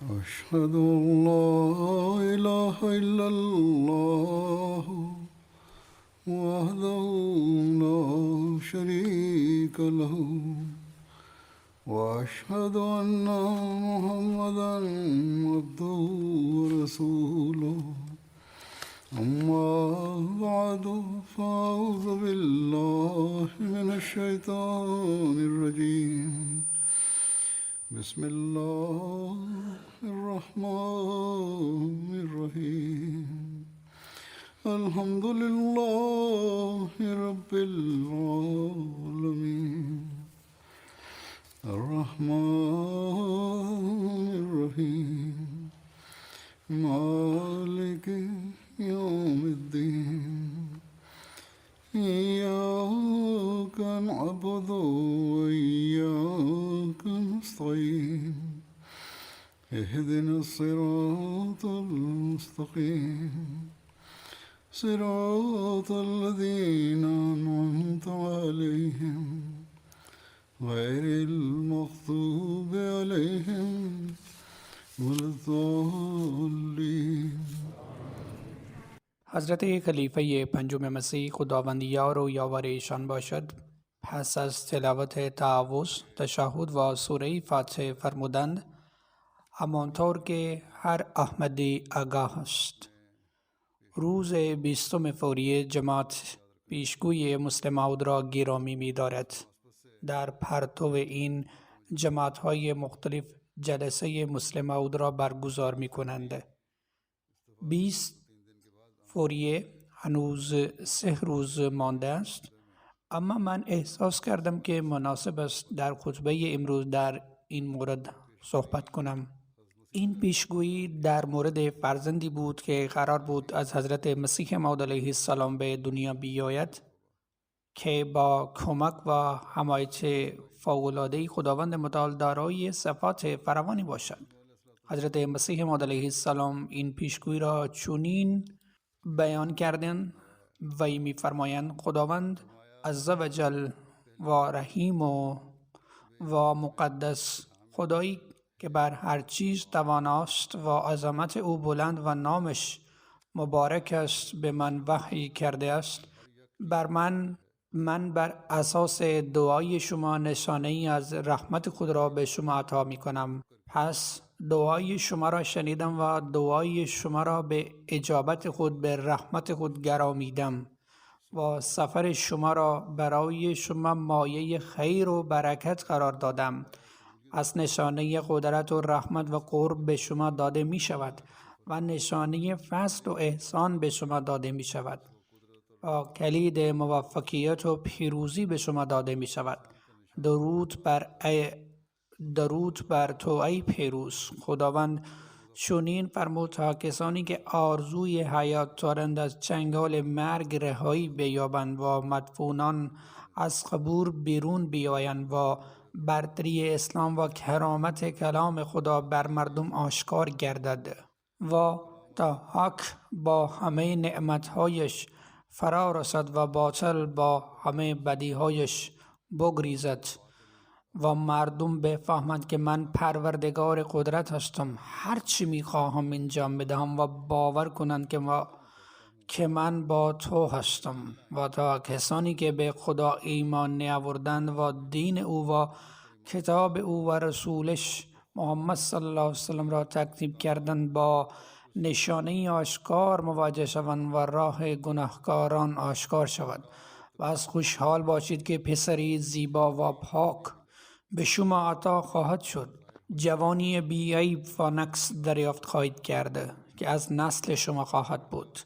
أشهد أن لا إله إلا الله وحده لا شريك له وأشهد أن محمدا عبده ورسوله أما بعد فأعوذ بالله من الشيطان الرجيم بسم الله الرحمن الرحيم الحمد لله رب العالمين الرحمن الرحيم مالك يوم الدين إياك نعبد وإياك نستعين اهدنا الصراط المستقيم صراط الذين أنعمت عليهم غير المغضوب عليهم ولا الضالين. حضرت خلیفه پنجم مسیح خداوند یار و یاور ایشان باشد پس از تلاوت تعوذ تشهد و سوره فاتحه فرمودند همانطور که هر احمدی آگاه است. روز 20 فوریه جماعت پیشگوی مسلم عود را گرامی می دارد. در پرتو این جماعت‌های مختلف جلسه مسلم عود را برگزار می کنند. 20 فوریه هنوز 3 روز مانده است، اما من احساس کردم که مناسب است در خطبه امروز در این مورد صحبت کنم. این پیشگویی در مورد فرزندی بود که قرار بود از حضرت مسیح موعود علیه السلام به دنیا بیاید که با کمک و حمایت فوق‌العاده خداوند متعال دارای صفات فراوانی باشد. حضرت مسیح موعود علیه السلام این پیشگویی را چنین بیان کردند و می‌فرمایند خداوند عزوجل و رحیم و مقدس، خدایی که بر هر چیز تواناست و عظمت او بلند و نامش مبارک است، به من وحی کرده است. بر من بر اساس دعای شما نشانه‌ای از رحمت خود را به شما عطا می کنم. پس دعای شما را شنیدم و دعای شما را به اجابت خود به رحمت خود گرامیدم و سفر شما را برای شما مایه خیر و برکت قرار دادم. از نشانه قدرت و رحمت و قرب به شما داده می شود و نشانه فضل و احسان به شما داده می شود و کلید موفقیت و پیروزی به شما داده می شود. درود بر تو ای پیروز. خداوند چنین فرمود تا کسانی که آرزوی حیات دارند از چنگال مرگ رهایی بیابند و مدفونان از قبور بیرون بیایند و برتری اسلام و کرامت کلام خدا بر مردم آشکار گردد و تا حق با همه نعمتهایش فرا رسد و باطل با همه بدیهایش بگریزد و مردم بفهمند که من پروردگار قدرت هستم، هرچی میخواهم انجام بدهم و باور کنند که من با تو هستم. و تا کسانی که به خدا ایمان نیاوردند و دین او و کتاب او و رسولش محمد صلی الله علیه وسلم را تکذیب کردند با نشانه آشکار مواجه شوند و راه گناهکاران آشکار شود. و از خوشحال باشید که پسری زیبا و پاک به شما عطا خواهد شد. جوانی بی‌عیب و نقص دریافت خواهید کرد که از نسل شما خواهد بود.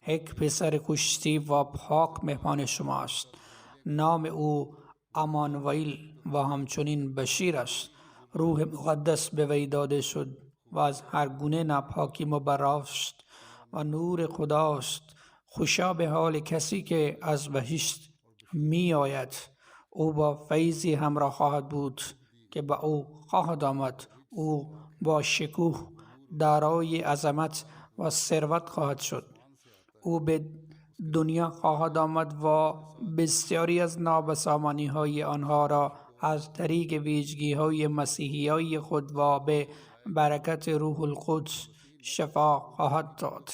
یک پسر کشتی و پاک مهمان شما است. نام او امانوئیل و همچنین بشیر است. روح مقدس به وی داده شد و از هر گونه ناپاکی مبراست و نور خداست. خوشا به حال کسی که از بهشت می آید. او با فیضی همراه خواهد بود که با او خواهد آمد. او با شکوه دارای عظمت و ثروت خواهد شد. او به دنیا خواهد آمد و بسیاری از نابسامانی های آنها را از طریق ویژگی های مسیحی های خود و به برکت روح القدس شفا خواهد داد.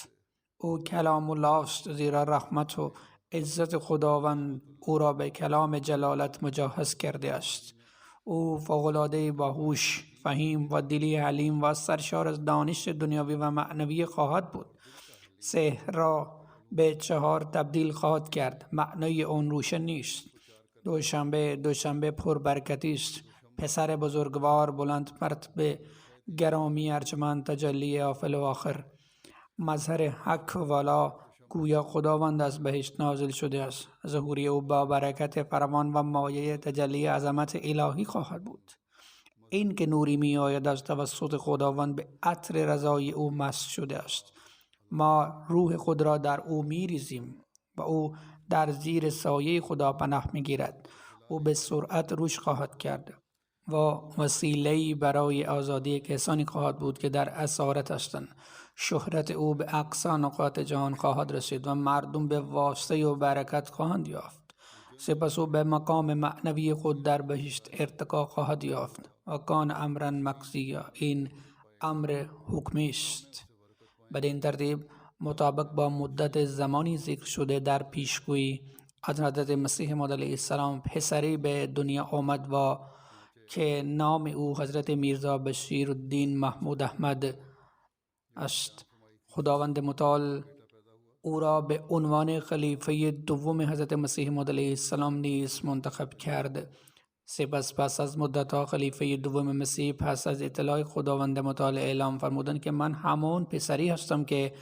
او کلام الله است، زیرا رحمت و عزت خداوند او را به کلام جلالت مجهز کرده است. او فوق‌العاده باهوش، فهیم و دلی حلیم و سرشار از دانش دنیوی و معنوی خواهد بود. سحر را به 4 تبدیل خواهد کرد. معنای اون روشن نیست. دوشنبه پربرکتی است. پسر بزرگوار، بلند مرتبه، گرامی، ارجمند، تجلی آفل و آخر، مظهر حق و والا، گویا خداوند از بهشت نازل شده است. ظهوری او با برکت فراوان و مایه تجلی عظمت الهی خواهد بود. این که نوری می آید از توسط خداوند به عطر رضای او مست شده است. ما روح خود را در او می ریزیم و او در زیر سایه خدا پناه می گیرد. او به سرعت رشد خواهد کرد و وسیله‌ای برای آزادی کسانی خواهد بود که در اسارت هستند. شهرت او به اقصی نقاط جهان خواهد رسید و مردم به واسطه و برکت خواهند یافت. سپس او به مقام معنوی خود در بهشت ارتقا خواهد یافت. و کان امرا مقضیا، این امر حکمی است. بدین ترتیب مطابق با مدت زمانی ذکر شده در پیشگویی از حضرت مسیح موعود علیه السلام پسری به دنیا آمد و که نام او حضرت میرزا بشیر الدین محمود احمد است. خداوند متعال او را به عنوان خلیفه دوم حضرت مسیح موعود علیه السلام نیز منتخب کرد. سپس پس از مدت‌ها خلیفه دوم مسیح پس از اطلاع خداوند متعال اعلام فرمودند که من همون پسری هستم که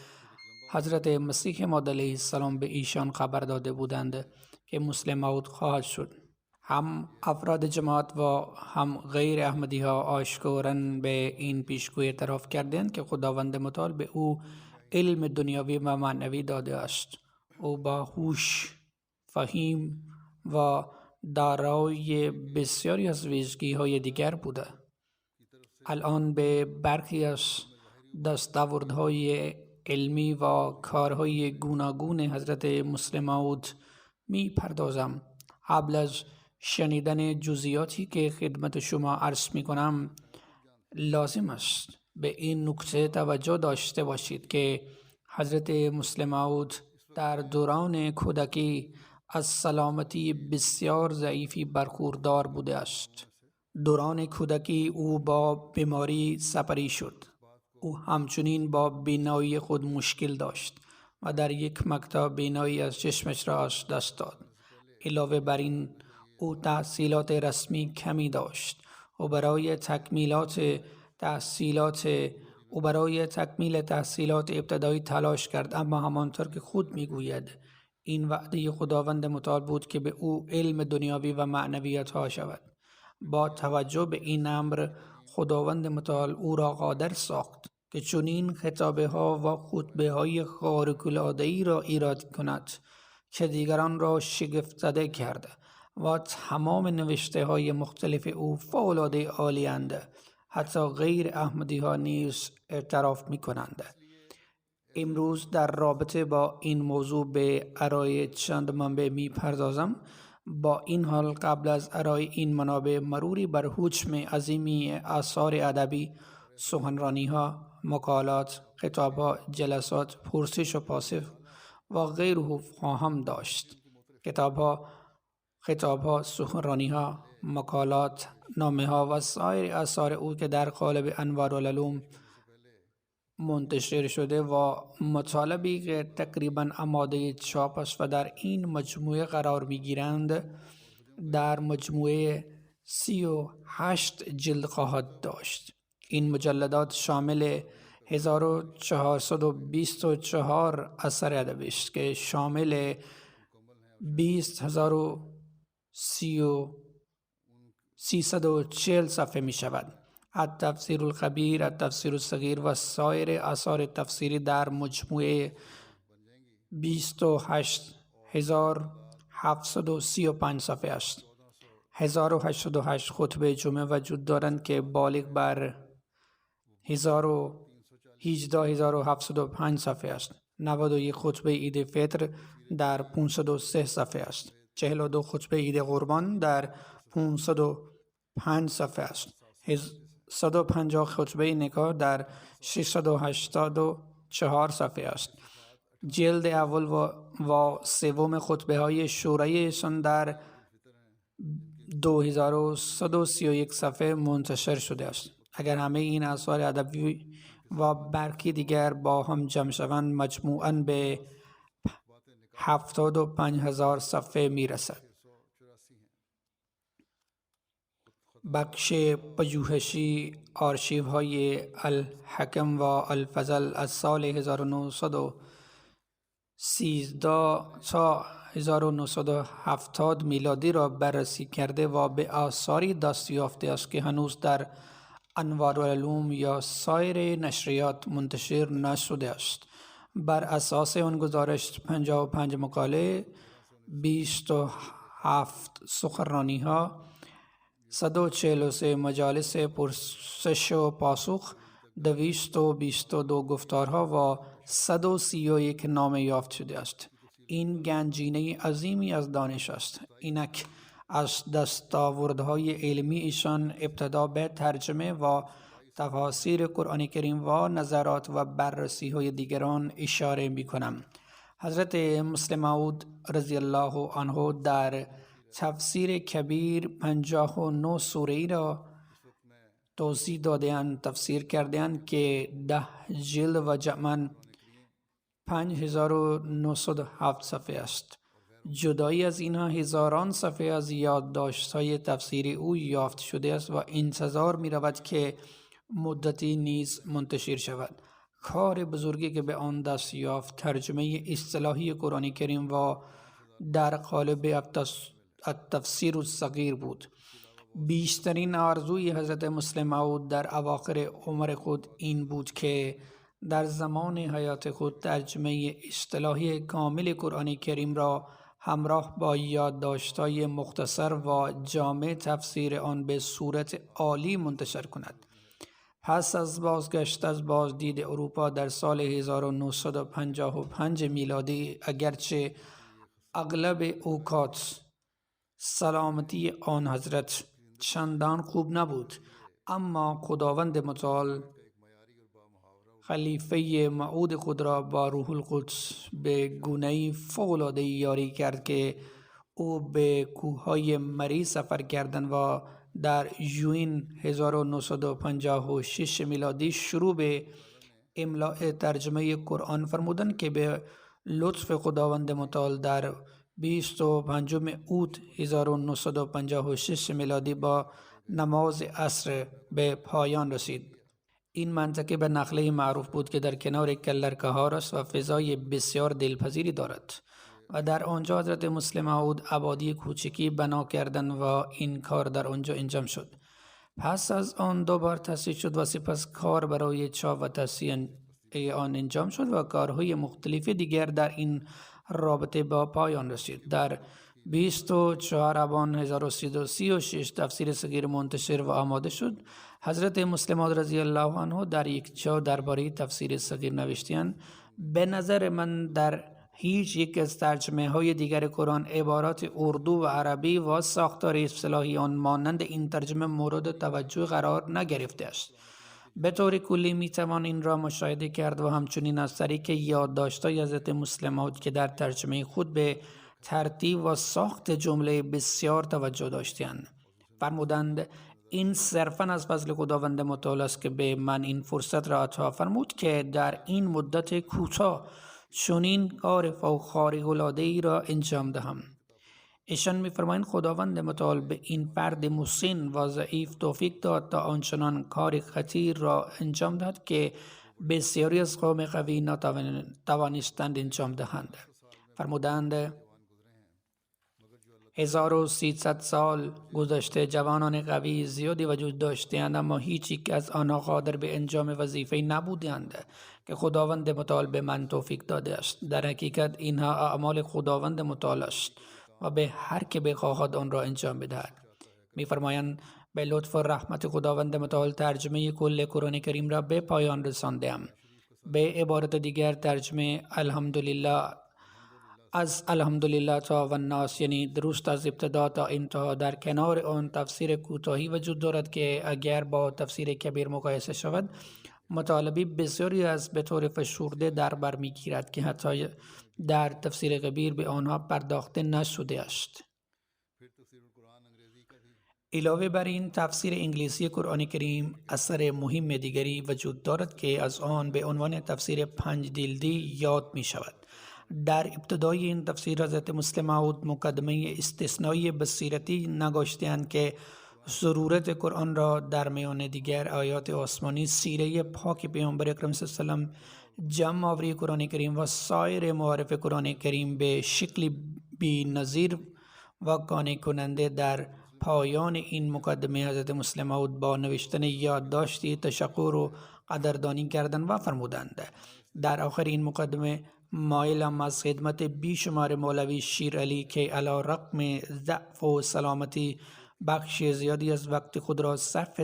حضرت مسیح موعود علیه السلام به ایشان خبر داده بودند که مسلم موعود خواهد شد. هم افراد جماعت و هم غیر احمدی ها آشکارا به این پیشگویی اعتراف کردند که خداوند متعال به او علم دنیوی و معنوی داده است. او باهوش، فهیم و دارای بسیاری از ویژگی های دیگر بوده. الان به برخی از دستاوردهای علمی و کارهای گوناگون حضرت مسلم موعود می پردازم. قبل از شنیدن جزئیاتی که خدمت شما عرض می کنم، لازم است به این نکته توجه داشته باشید که حضرت مسلم موعود در دوران کودکی از سلامتی بسیار ضعیفی برخوردار بوده است. دوران کودکی او با بیماری سپری شد. او همچنین با بینایی خود مشکل داشت و در یک مقطع بینایی از چشمش را از دست داد. علاوه بر این او تحصیلات رسمی کمی داشت و برای تکمیل تحصیلات ابتدایی تلاش کرد، اما همانطور که خود میگوید این وعده خداوند متعال بود که به او علم دنیاوی و معنویات ها شود. با توجه به این امر خداوند متعال او را قادر ساخت که چنین خطابه ها و خطبه های خارق العاده را ایراد کند که دیگران را شگفت زده کرده و تمام نوشته های مختلف او فوق‌العاده عالی اند. حتی غیر احمدی ها نیز اعتراف می کنند. امروز در رابطه با این موضوع به ارائه چند منبع می پردازم. با این حال قبل از ارائه این منابع مروری بر حجم عظیمی آثار ادبی، سخنرانی ها، مقالات، خطاب ها، جلسات، پرسش و پاسخ و غیره خواهم داشت. خطاب ها، سخنرانی ها، مقالات، نامه ها و سایر آثار او که در قالب انوارالعلوم منتشر شده و مطالبی که تقریبا آماده چاپ است و در این مجموعه قرار می گیرند، در مجموعه 38 جلد خواهد داشت. این مجلدات شامل 1424 اثر ادبی است که شامل 20340 صفحه می شود. التفسیر الخبیر، التفسیر الصغیر و سایر آثار تفسیری در مجموعه 28735 صفحه است. 1088 خطبه جمعه وجود دارند که بالغ بر 18705 صفحه است. 91 خطبه عید فطر در 503 صفحه است. 42 خطبه عید قربان در 505 صفحه است. 150 خطبه نکاح در 684 صفحه است. جلد اول و سوم خطبه های شورای ایشان در 2131 صفحه منتشر شده است. اگر همه این آثار ادبی و برخی دیگر با هم جمع شوند مجموعاً به 75,000 صفحه می رسد. بخش پژوهشی آرشیو های الحکم و الفضل از سال 1913 تا 1970 میلادی را بررسی کرده و به آثاری دست یافته است که هنوز در انوارالعلوم یا سایر نشریات منتشر نشده است. بر اساس آن گزارش 55 مقاله، 27 سخنرانی ها، 143 مجالس پرسش و پاسخ، 222 گفتارها و 131 نامه یافت شده است. این گنجینه عظیمی از دانش است. اینک از دستاوردهای علمی ایشان ابتدا به ترجمه و تفاسیر قرآن کریم و نظرات و بررسی های دیگران اشاره می کنم. حضرت مسلم موعود رضی الله عنه در تفسیر کبیر 59 سوره ای را توضیح داده‌اند، تفسیر کرده‌اند که 10 جلد و جمعاً 5907 صفحه است. جدایی از اینها هزاران صفحه از یادداشت‌های تفسیری او یافت شده است و انتظار می رود که مدتی نیز منتشر شود. کار بزرگی که به آن دست یافت ترجمه اصطلاحی قرآن کریم و در قالب التفسیر الصغیر بود. بیشترین آرزوی حضرت مسلم موعود در اواخر عمر خود این بود که در زمان حیات خود ترجمه اصطلاحی کامل قرآن کریم را همراه با یادداشت‌های مختصر و جامع تفسیر آن به صورت عالی منتشر کند. پس از بازگشت از بازدید اروپا در سال 1955 میلادی، اگرچه اغلب اوقات سلامتی آن حضرت چندان خوب نبود، اما خداوند متعال خلیفه موعود خود را با روح القدس به گونه‌ای فوق‌العاده یاری کرد که او به کوههای مری سفر کردند و در ژوئن 1956 میلادی شروع به املاء ترجمه قرآن فرمودند که به لطف خداوند متعال در 25 اوت 1956 میلادی با نماز عصر به پایان رسید. این منطقه به نخله معروف بود که در کنار کلرکهار است و فضای بسیار دلپذیری دارد و در آنجا حضرت مسلم موعود آبادی کوچکی بنا کردند و این کار در آنجا انجام شد. پس از آن دوبار تأسیس شد و سپس کار برای چاپ و تصحیح آن انجام شد و کارهای مختلف دیگر در این رابطه با پایان رسید. در 24 آبان 1336 تفسیر صغیر منتشر و آماده شد. حضرت مسلم موعود رضی الله عنه در یک جا درباره تفسیر صغیر نوشتند: به نظر من در هیچ یک از ترجمه های دیگر قرآن عبارات اردو و عربی و ساختار اصطلاحی آن مانند این ترجمه مورد توجه قرار نگرفته است. به طور کلی می توان این را مشاهده کرد و همچنین از طریق یادداشت‌های حضرت مسلم موعود که در ترجمه خود به ترتیب و ساخت جمله بسیار توجه داشتند. فرمودند این صرفاً از فضل خداوند متعال است که به من این فرصت را عطا فرمود که در این مدت کوتاه چنین کار خارق‌العاده‌ای را انجام دهم. ایشان می‌فرمایند خداوند متعال به این فرد مسن و ضعیف توفیق داد تا آنچنان کار خطیر را انجام دهد که بسیاری از قوم قوی نتوانستند انجام دهند. فرمودند 1300 سال گذشته جوانان قوی زیادی وجود داشتند، اما هیچ یک از آنها قادر به انجام وظیفه نبودند که خداوند متعال به من توفیق داده است. در حقیقت اینها اعمال خداوند متعال است و به هر که بخواهد آن را انجام بدهد. می‌فرمایند به لطف و رحمت خداوند متعال ترجمه کل قرآن کریم را به پایان رساندم. به عبارت دیگر ترجمه الحمدلله از الحمدلله تا و الناس، یعنی درست از ابتدا تا انتها، در کنار آن تفسیر کوتاهی وجود دارد که اگر با تفسیر کبیر مقایسه شود مطالبی بسیاری از به طور فشرده در بر میگیرد که حتی در تفسیر کبیر به آنها پرداخته نشده است. علاوه بر این تفسیر انگلیسی قرآن کریم اثر مهم دیگری وجود دارد که از آن به عنوان تفسیر 5 جلدی یاد می شود. در ابتدای این تفسیر حضرت مسلم موعود مقدمه استثنایی بصیرتی نگاشتند که ضرورت قرآن را در میان دیگر آیات آسمانی، سیره پاک پیامبر اکرم صلی الله علیه و سلم، جمع آوری قرآن کریم و سایر معارف قرآن کریم به شکلی بی‌نظیر و قانع کننده در پایان این مقدمه حضرت مسلم موعود با نوشتن یادداشتی تشکر و قدردانی کردند و فرمودند در آخر این مقدمه مایلم از خدمت بیشمار مولوی شیر علی که علی رغم ضعف و سلامتی بخش زیادی از وقت خود را صرف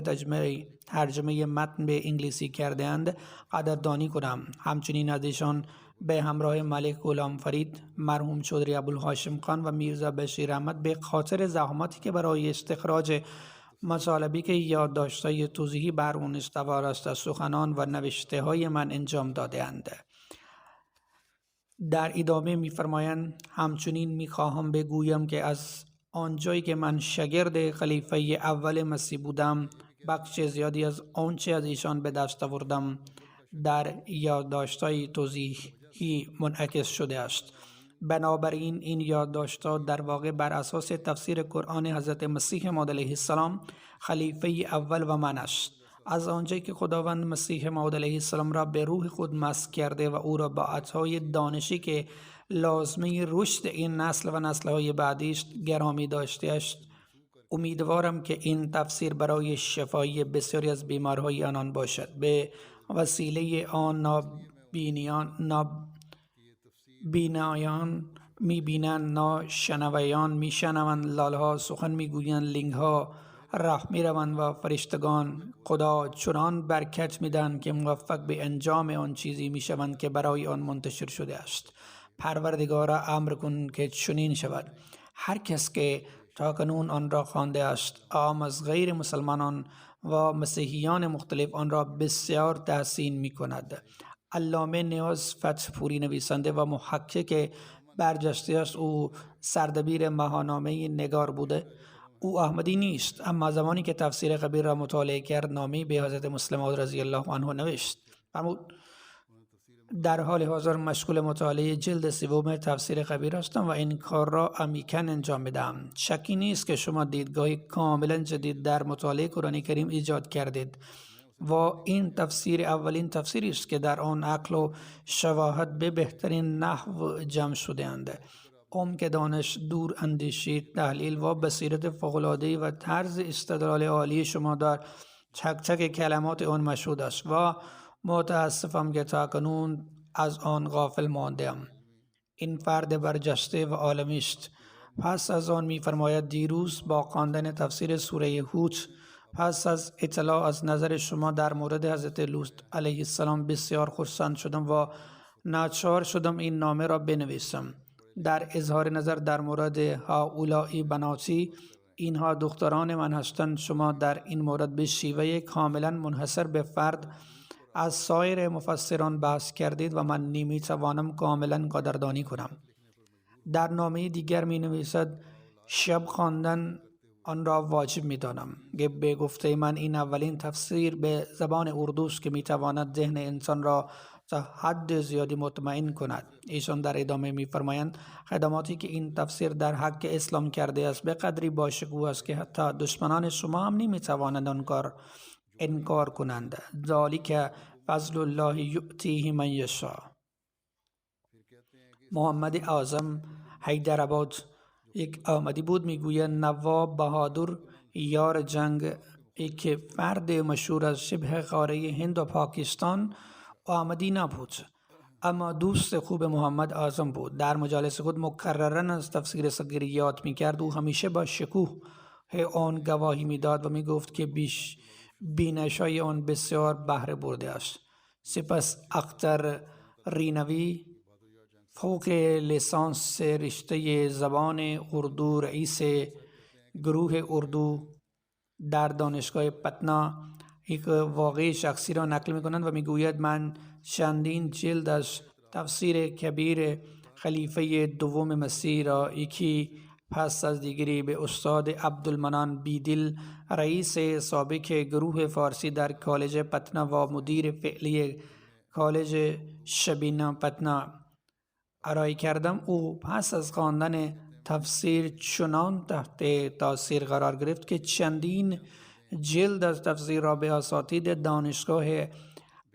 ترجمه متن به انگلیسی کرده اند قدردانی کنم. همچنین از ایشان به همراه ملک غلام فرید، مرحوم چودری ابوالهاشم خان و میرزا بشیر احمد به خاطر زحماتی که برای استخراج مطالبی که یادداشت‌های توضیحی بر اون استوار است از سخنان و نوشته های من انجام داده اند. در ادامه می‌فرمایند همچنین می‌خواهم بگویم که از آنجایی که من شاگرد خلیفه اول مسیح بودم بخش زیادی از آنچه از ایشان به دست آوردم در یادداشت‌های توضیحی منعکس شده است. بنابراین این یادداشت‌ها در واقع بر اساس تفسیر قرآن حضرت مسیح موعود علیه السلام خلیفه اول و من است. از آنجایی که خداوند مسیح موعود علیه السلام را به روح خود مسح کرده و او را با عطای دانشی که لازمه رشد این نسل و نسل‌های بعدی است گرامی داشته است، امیدوارم که این تفسیر برای شفای بسیاری از بیمارهای آنان باشد. به وسیله آن نابینایان می‌بینند، ناشنوایان می‌شنوند، لال‌ها سخن می‌گویند، لنگ‌ها راه می‌روند و فرشتگان خدا چنان برکت می‌دهند که موفق به انجام آن چیزی می‌شوند که برای آن منتشر شده است. پروردگارا امر کن که چنین شود. هر کس که تاکنون آن را خوانده است، عام از غیر مسلمانان و مسیحیان مختلف آن را بسیار تحسین می کند. علامه نیاز فتح‌پوری نویسنده و محقق برجسته است. او سردبیر ماهنامه نگار بوده. او احمدی نیست، اما زمانی که تفسیر کبیر را مطالعه کرد نامه‌ای به حضرت مسلم موعود رضی الله عنه نوشت. فرمود در حال حاضر مشغول مطالعه جلد سوم تفسیر کبیر هستم و این کار را عمیقاً انجام می‌دهم. شکی نیست که شما دیدگاهی کاملا جدید در مطالعه قرآن کریم ایجاد کردید و این تفسیر اولین تفسیری است که در آن عقل و شواهد به بهترین نحو جمع شده اند. عمق دانش، دور اندیشی، تحلیل و بصیرت فوق‌العاده‌ای و طرز استدلال عالی شما در چک چک کلمات آن مشهود است و متاسفم که تاکنون از آن غافل مانده‌ام. این فرد برجسته و عالمی است. پس از آن می‌فرماید دیروز با خواندن تفسیر سوره هود پس از اطلاع از نظر شما در مورد حضرت لوط علیه السلام بسیار خرسند شدم و ناچار شدم این نامه را بنویسم. در اظهار نظر در مورد هؤلاء بناتی، اینها دختران من هستند. شما در این مورد به شیوه کاملا منحصر به فرد از سایر مفسران بحث کردید و من نمیتوانم کاملا قدردانی کنم. در نامه دیگر می نویسد شب خواندن آن را واجب می دانم. به گفته من این اولین تفسیر به زبان اردو است که می تواند ذهن انسان را تا حد زیادی مطمئن کند. ایشان در ادامه می فرمایند خدماتی که این تفسیر در حق اسلام کرده است به قدری باشکوه است که حتی دشمنان شما هم نمی توانند انکار کنند. ذالک فضل الله یؤتیه من یشاء. محمد اعظم حیدرآباد یک احمدی بود. میگوید نواب بهادر یار جنگ، یک فرد مشهور از شبه قاره هند و پاکستان، احمدی نبود اما دوست خوب محمد اعظم بود. در مجالس خود مکرراً از تفسیر صغیر یاد میکرد. او همیشه با شکوه آن گواهی میداد و میگفت که بینشای آن بسیار بهره برده است. سپس اختر رینوی فوق لیسانس رشته زبان اردو، رئیس گروه اردو در دانشگاه پتنا یک واقعه شخصی را نقل می‌کنند و می‌گوید من چندین جلد از تفسیر کبیر خلیفه دوم مسیح را یکی پس از دیگری به استاد عبدالمنان بیدل، رئیس سابق گروه فارسی در کالج پتنا و مدیر فعلی کالج شبینه پتنا ارائه کردم. او پس از خواندن تفسیر چنان تحت تاثیر قرار گرفت که چندین جلد از تفسیر را به اساتید دانشگاه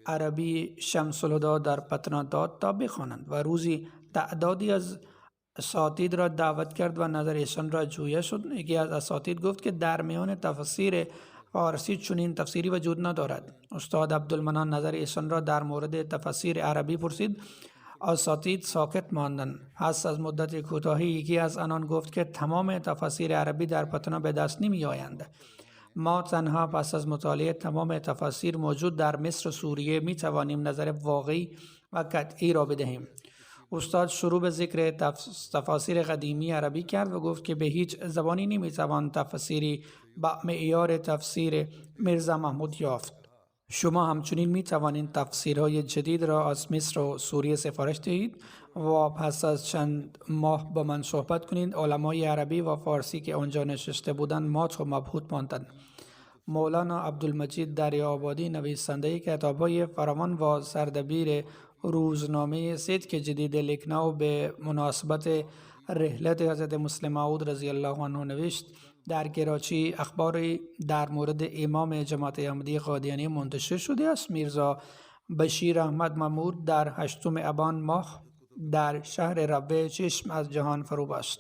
عربی شمس الهدی در پتنا داد تا بخوانند و روزی تعدادی از اساتید را دعوت کرد و نظر ایشان را جویا شد. یکی از اساتید گفت که در میان تفسیر فارسی چنین تفسیری وجود ندارد. استاد عبدالمنان نظر ایشان را در مورد تفسیر عربی پرسید. اساتید ساکت ماندند. پس از مدت کوتاهی یکی از آنان گفت که تمام تفاسیر عربی در پتنا به دست نمی آیند. ما تنها پس از مطالعه تمام تفاسیر موجود در مصر و سوریه می توانیم نظر واقعی و قطعی را بدهیم. استاد شروع به ذکر تفاسیر قدیمی عربی کرد و گفت که به هیچ زبانی نمی توان تفسیری با معیار تفسیر میرزا محمود یافت. شما همچنین می توانید تفسیرهای جدید را از مصر و سوریه سفارش دهید و پس از چند ماه با من صحبت کنید. علمای عربی و فارسی که آنجا نشسته بودند مات و مبهوت ماندند. مولانا عبدالمجید دریابادی نویسنده کتاب‌های فراوان و سردبیر روزنامه صدق جدید لکنو به مناسبت رحلت حضرت مسلم موعود رضی الله عنه نوشت. در کراچی اخباری در مورد امام جماعت احمدی قادیانی منتشر شده است. میرزا بشیر احمد محمود در 8 ابان ماه در شهر ربه چشم از جهان فرو بست.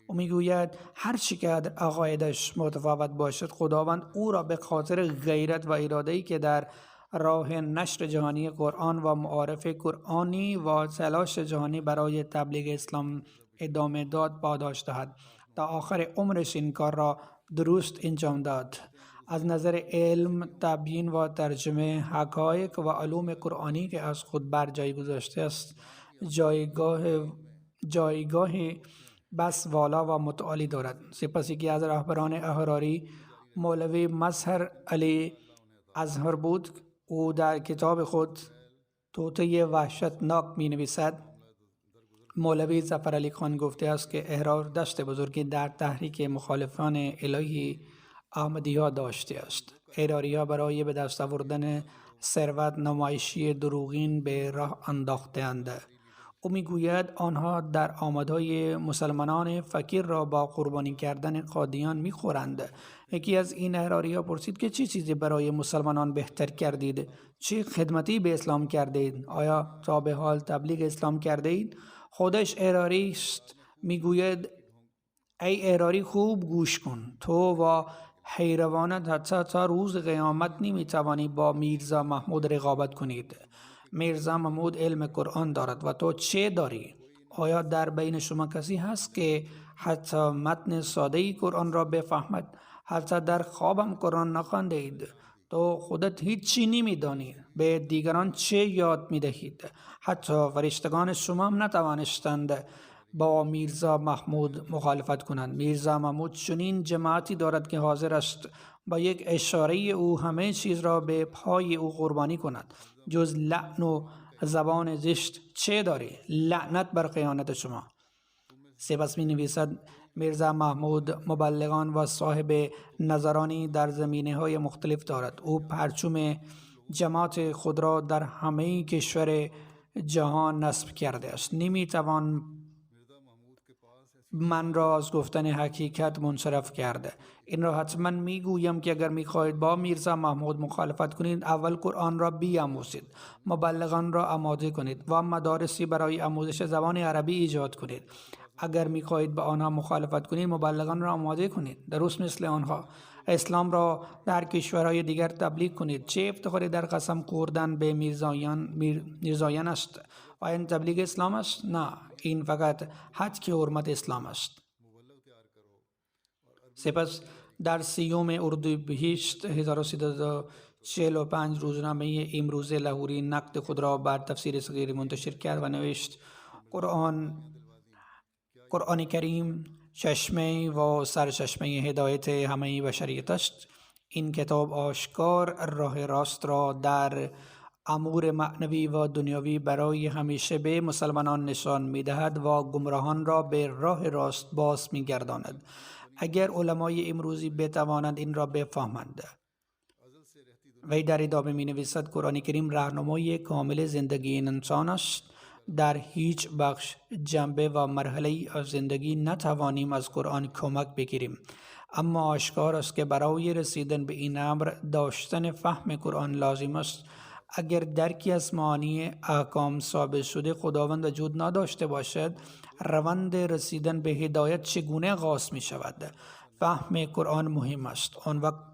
او میگوید هر چقدر عقایدش متفاوت باشد، خداوند او را به خاطر غیرت و اراده‌ای که در راه نشر جهانی قرآن و معارف قرآنی و تلاش جهانی برای تبلیغ اسلام ادامه داد پاداش دهد. تا آخر عمرش این کار را درست انجام داد. از نظر علم، تبیین و ترجمه حقایق و علوم قرآنی که از خود بر جای گذاشته است جایگاه بس والا و متعالی دارد. سپس یکی از رهبران احراری مولوی مظهر علی ازهر بود. او در کتاب خود توطئه وحشتناک می نویسد. مولوی ظفر علی خان گفته است که احرار دست بزرگی در تحریک مخالفان الهی احمدی ها داشته است. احراری ها برای به دست آوردن ثروت نمایشی دروغین به راه انداخته‌اند. او میگوید آنها در آمدهای مسلمانان فقیر را با قربانی کردن قادیان میخورند. یکی از این احراری ها پرسید که چه چیزی برای مسلمانان بهتر کردید؟ چه خدمتی به اسلام کردید؟ آیا تا به حال تبلیغ اسلام کردید؟ خودش احراری است. میگوید ای احراری خوب گوش کن. تو و حیروانت حتی تا روز قیامت نمیتوانی با میرزا محمود رقابت کنید. میرزا محمود علم قرآن دارد و تو چه داری؟ آیا در بین شما کسی هست که حتی متن ساده قرآن را بفهمد؟ حتی در خوابم قرآن نخوانده اید. تو خودت هیچی نمیدانی. به دیگران چه یاد میدهید؟ حتی فرشتگان شما هم نتوانستند با میرزا محمود مخالفت کنند. میرزا محمود چنین جماعتی دارد که حاضر است با یک اشاره او همه چیز را به پای او قربانی کند. جز لعن و زبان زشت چه داری؟ لعنت بر خیانت شما. سپس می نویسد میرزا محمود مبلغان و صاحب نظرانی در زمینه های مختلف دارد. او پرچم جماعت خود را در همه کشور جهان نصب کرده است. نمی توان من را از گفتن حقیقت منصرف کرده. این را حتما میگویم که اگر میخواهید با میرزا محمود مخالفت کنید، اول قرآن را بیاموزید، مبلغان را آماده کنید و مدارسی برای آموزش زبان عربی ایجاد کنید. اگر میخواهید با آنها مخالفت کنید، مبلغان را آماده کنید، درست مثل آنها. اسلام را در کشورهای دیگر تبلیغ کنید. چه افتخاری در قسم خوردن به میرزایان است؟ و این تبلیغ اسلام است؟ نه، این فقط حد حرمت اسلام است. سپس در 30 اردیبهشت 1345 روزنامه امروز لاهوری نقد خود را بر تفسیر صغیر منتشر کرد و نوشت قرآن کریم چشمه و سرچشمه هدایت همه بشریت است. این کتاب آشکار راه راست را در امور معنوی و دنیوی برای همیشه به مسلمانان نشان می‌دهد و گمراهان را به راه راست باز می‌گرداند. اگر علمای امروزی بتوانند این را بفهمند. وی در ادامه می‌نویسد قرآن کریم راهنمای کامل زندگی این انسان است. در هیچ بخش، جنبه و مرحله از زندگی نتوانیم از قرآن کمک بگیریم، اما آشکار است که برای رسیدن به این امر داشتن فهم قرآن لازم است. اگر درکی از معانی احکام ثابت شده خداوند وجود نداشته باشد، روند رسیدن به هدایت چگونه آغاز می شود؟ فهم قرآن مهم است. آن وقت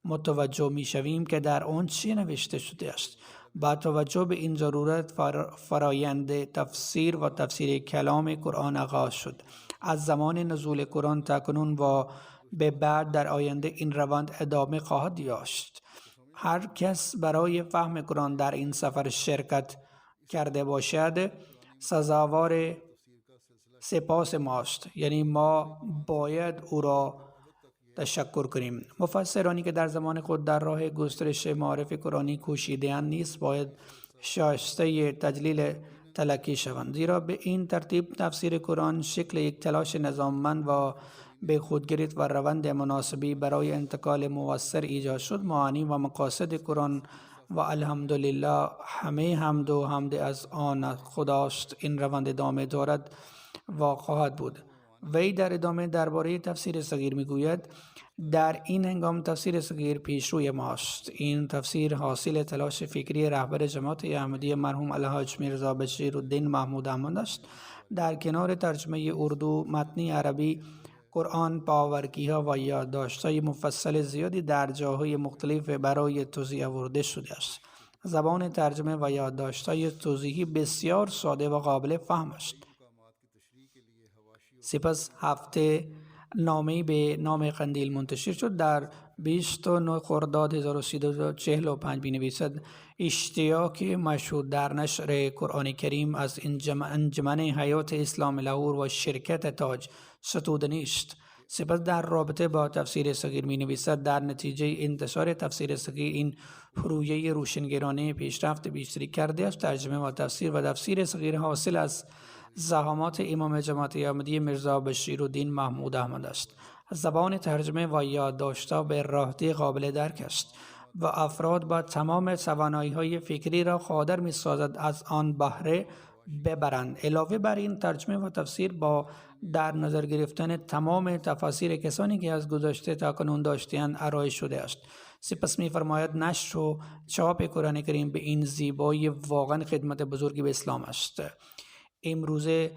متوجه می شویم که در آن چه نوشته شده است. با توجه به این ضرورت فرایند تفسیر و تفسیر کلام قرآن آغاز شد. از زمان نزول قرآن تا کنون و به بعد در آینده این روند ادامه خواهد یافت. هر کس برای فهم قرآن در این سفر شرکت کرده باشد سزاوار سپاس ماست، یعنی ما باید او را تشکر کنیم. مفسرانی که در زمان خود در راه گسترش معارف قرآنی کوشیده‌اند نیز باید شایسته تجلیل تلقی شوند، زیرا به این ترتیب تفسیر قرآن شکل یک تلاش نظاممند و به خودگرفت و روند مناسبی برای انتقال مؤثر ایجاد شد. معانی و مقاصد قرآن و الحمدلله همه حمد از آن خداست این روند ادامه دارد و خواهد بود. وی در ادامه درباره تفسیر صغیر میگوید در این هنگام تفسیر صغیر پیشروی ماست. این تفسیر حاصل تلاش فکری رهبر جماعت احمدیه مرحوم الحاج میرزا بشیرالدین محمود احمد است. در کنار ترجمه اردو متنی عربی قرآن پاورکی‌ها و یادداشت‌های مفصل زیادی در جاهای مختلف برای توضیح آورده شده است. زبان ترجمه و یادداشت‌های توضیحی بسیار ساده و قابل فهم است. سپس هفته نامه‌ای به نام قندیل منتشر شد. در 29 خرداد 1345 می‌نویسد اشتیاق مشهود در نشر قرآن کریم از انجمن حیات اسلام لاهور و شرکت تاج ستوده است. سپس در رابطه با تفسیر صغیر می‌نویسد در نتیجه انتشار تفسیر صغیر این پروژه روشنگرانه پیشرفت بیشتری کرده است. ترجمه و تفسیر صغیر حاصل از زحمات امام جماعت احمدیه میرزا بشیرالدین محمود احمد است. زبان ترجمه و یادداشت‌ها به راحتی قابل درک است و افراد با تمام توانایی‌های فکری را قادر می‌سازد از آن بهره ببرند. علاوه بر این ترجمه و تفسیر با در نظر گرفتن تمام تفاسیر کسانی که از گذشته تا کنون داشته‌اند ارائه شده است. سپس می‌فرماید نشر و چاپ قرآن کریم به این زیبایی واقعا خدمت بزرگی به اسلام است. امروزه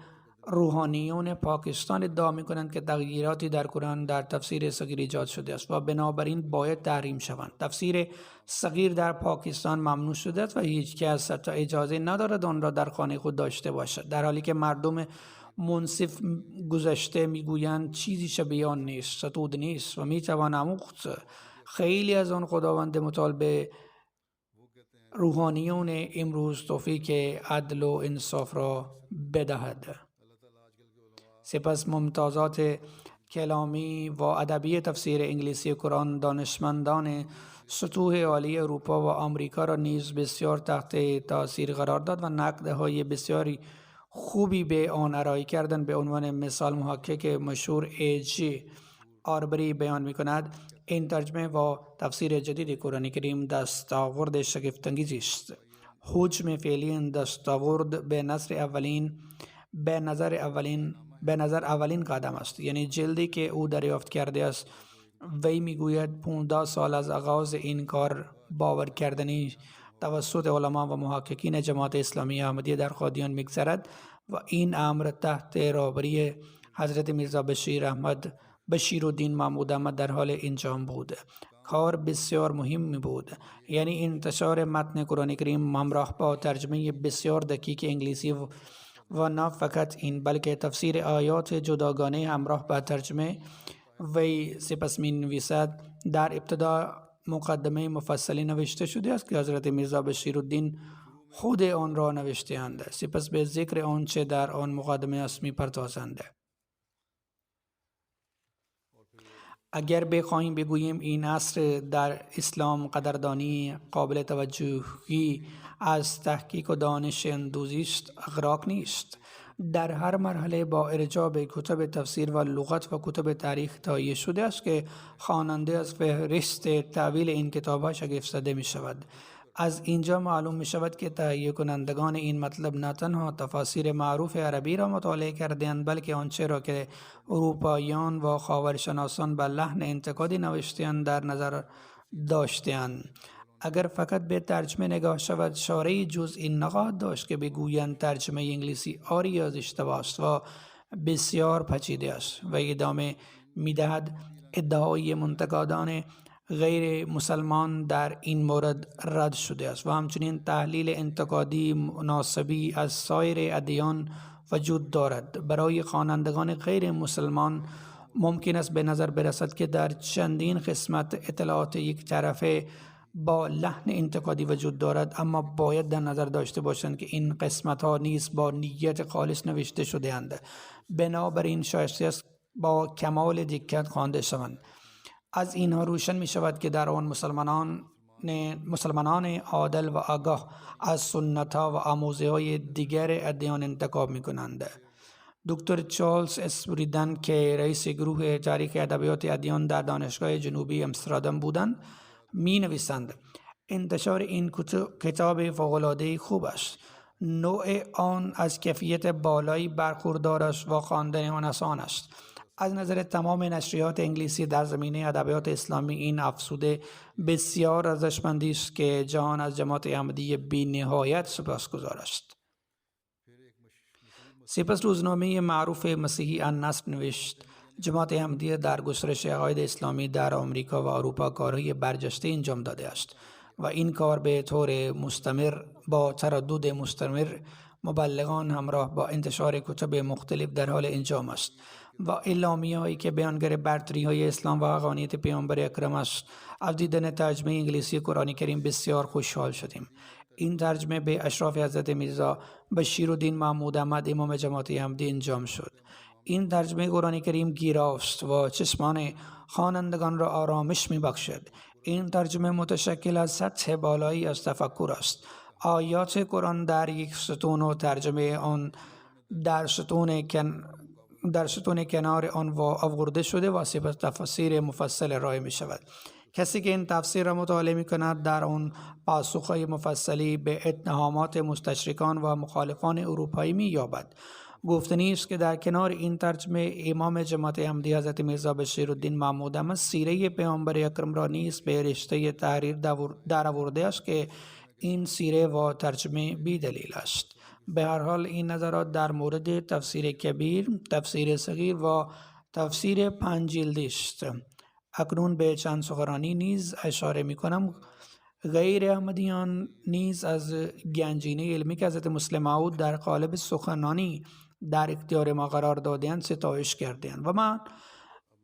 روحانیون پاکستان ادعا می‌کنند که تغییراتی در قرآن در تفسیر صغیر ایجاد شده است و بنابراین باید تحریم شوند. تفسیر صغیر در پاکستان ممنوع شده است و هیچ کس حتی اجازه ندارد آن را در خانه خود داشته باشد، در حالی که مردم منصف گذشته میگویند چیزی شبیه آن نیست، ستود نیست و میتوان آموخت. خیلی از آن خداوند متعال به روحانیون امروز توفیق عدل و انصاف را بدهد. سپس ممتازات کلامی و ادبی تفسیر انگلیسی قرآن دانشمندان سطوح عالی اروپا و آمریکا را نیز بسیار تحت تاثیر قرار داد و نقدهای بسیاری خوبی به آن ارائه کردند. به عنوان مثال محقق مشهور ایجی آربری بیان می‌کند این ترجمه و تفسیر جدید قرآن کریم دستاورد شگفت‌انگیزی است. حجم فعلی این دستاورد به نظر اولین قدم است، یعنی جلدی که او دریافت کرده است. وی میگوید 15 سال از آغاز این کار باور کردنی توسط علما و محققین جماعت اسلامی احمدیه در قادیان میگذرد و این امر تحت رهبری حضرت میرزا بشیرالدین محمود احمد در حال انجام بود. کار بسیار مهم بود، یعنی انتشار متن قرآن کریم همراه با ترجمه بسیار دقیق انگلیسی و نه فقط این بلکه تفسیر آیات جداگانه همراه با ترجمه. وی سپس می نویسد در ابتدا مقدمه مفصلی نوشته شده است که حضرت میرزا بشیرالدین خود آن را نوشته‌اند. سپس به ذکر آنچه در آن مقدمه است می‌پردازند. اگر بخواهیم بگوییم این عصر در اسلام قدردانی قابل توجهی از تحقیق و دانش اندوزی است، اغراق نیست. در هر مرحله با ارجاع به کتب تفسیر و لغت و کتب تاریخ تهیه شده است که خواننده از فهرست تعویل این کتاب‌ها شگفت زده می شود. از اینجا معلوم می شود که تهیه کنندگان این مطلب نه تنها تفاسیر معروف عربی را مطالعه کردند، بلکه آنچه را که اروپاییان و خاورشناسان به لحن انتقادی نوشته‌اند در نظر داشته‌اند. اگر فقط به ترجمه نگاه شود، شارحی جز این نخواهد داشت که بگویند ترجمه انگلیسی آری از اشتباه است و بسیار پیچیده است. و ادامه می‌دهد ادعای منتقدان غیر مسلمان در این مورد رد شده است و همچنین تحلیل انتقادی مناسبی از سایر ادیان وجود دارد. برای خوانندگان غیر مسلمان ممکن است به نظر برسد که در چندین قسمت اطلاعات یک طرفه با لحن انتقادی وجود دارد، اما باید در نظر داشته باشند که این قسمت ها نیز با نیت خالص نوشته شده اند. بنابراین شایسته است با کمال دقت خوانده شوند. از اینها روشن می شود که در آن مسلمانان عادل و آگاه از سنت‌ها و آموزه‌های دیگر ادیان انتخاب می کنند. دکتر چارلز اسپریدن که رئیس گروه تاریخ ادبیات ادیان در دانشگاه جنوبی آمستردام بودند می نویسند انتشار این کتاب فوق‌العاده خوب است. نوع آن از کیفیت بالایی برخوردار است و خواندن آن آسان است. از نظر تمام نشریات انگلیسی در زمینه ادبیات اسلامی این افزوده بسیار ارزشمندی است که جهان از جماعت احمدیه بی نهایت سپاسگزار است. سپس روزنامه معروف مسیحی النصر نوشت جماعت احمدیه در گسترش عقاید اسلامی در آمریکا و اروپا کارهای برجسته انجام داده است و این کار به طور مستمر با تردد مستمر مبلغان همراه با انتشار کتب مختلف در حال انجام است و اعلامیه‌هایی که بیانگر برتری‌های اسلام و حقانیت پیامبر اکرم است. از دیدن ترجمه انگلیسی قرآن کریم بسیار خوشحال شدیم. این ترجمه به اشراف حضرت میرزا بشیرالدین محمود احمد امام جماعت احمدی انجام شد. این ترجمه قرآن کریم گیراست و چشمان خوانندگان را آرامش می‌بخشد. این ترجمه متشکل از سطح بالایی از تفکر است. آیات قرآن در یک ستون و ترجمه آن در ستون کنار آن آورده شده و سپس تفسیر مفصل ارائه می شود. کسی که این تفسیر را مطالعه می کند در آن پاسخهای مفصلی به اتهامات مستشرکان و مخالفان اروپایی می یابد. گفتنی است که در کنار این ترجمه امام جماعت احمدی حضرت میرزا بشیرالدین محمود احمد سیره پیامبر اکرم را نیز به رشته تحریر در آورده است که این سیره و ترجمه بی دلیل است. به هر حال این نظرات در مورد تفسیر کبیر، تفسیر صغیر و تفسیر 5 جلدی است. اکنون به چند سخنرانی نیز اشاره می کنم. غیر احمدیان نیز از گنجینه علمی که حضرت مسلم موعود در قالب سخنرانی در اختیار ما قرار دادند ستایش کردند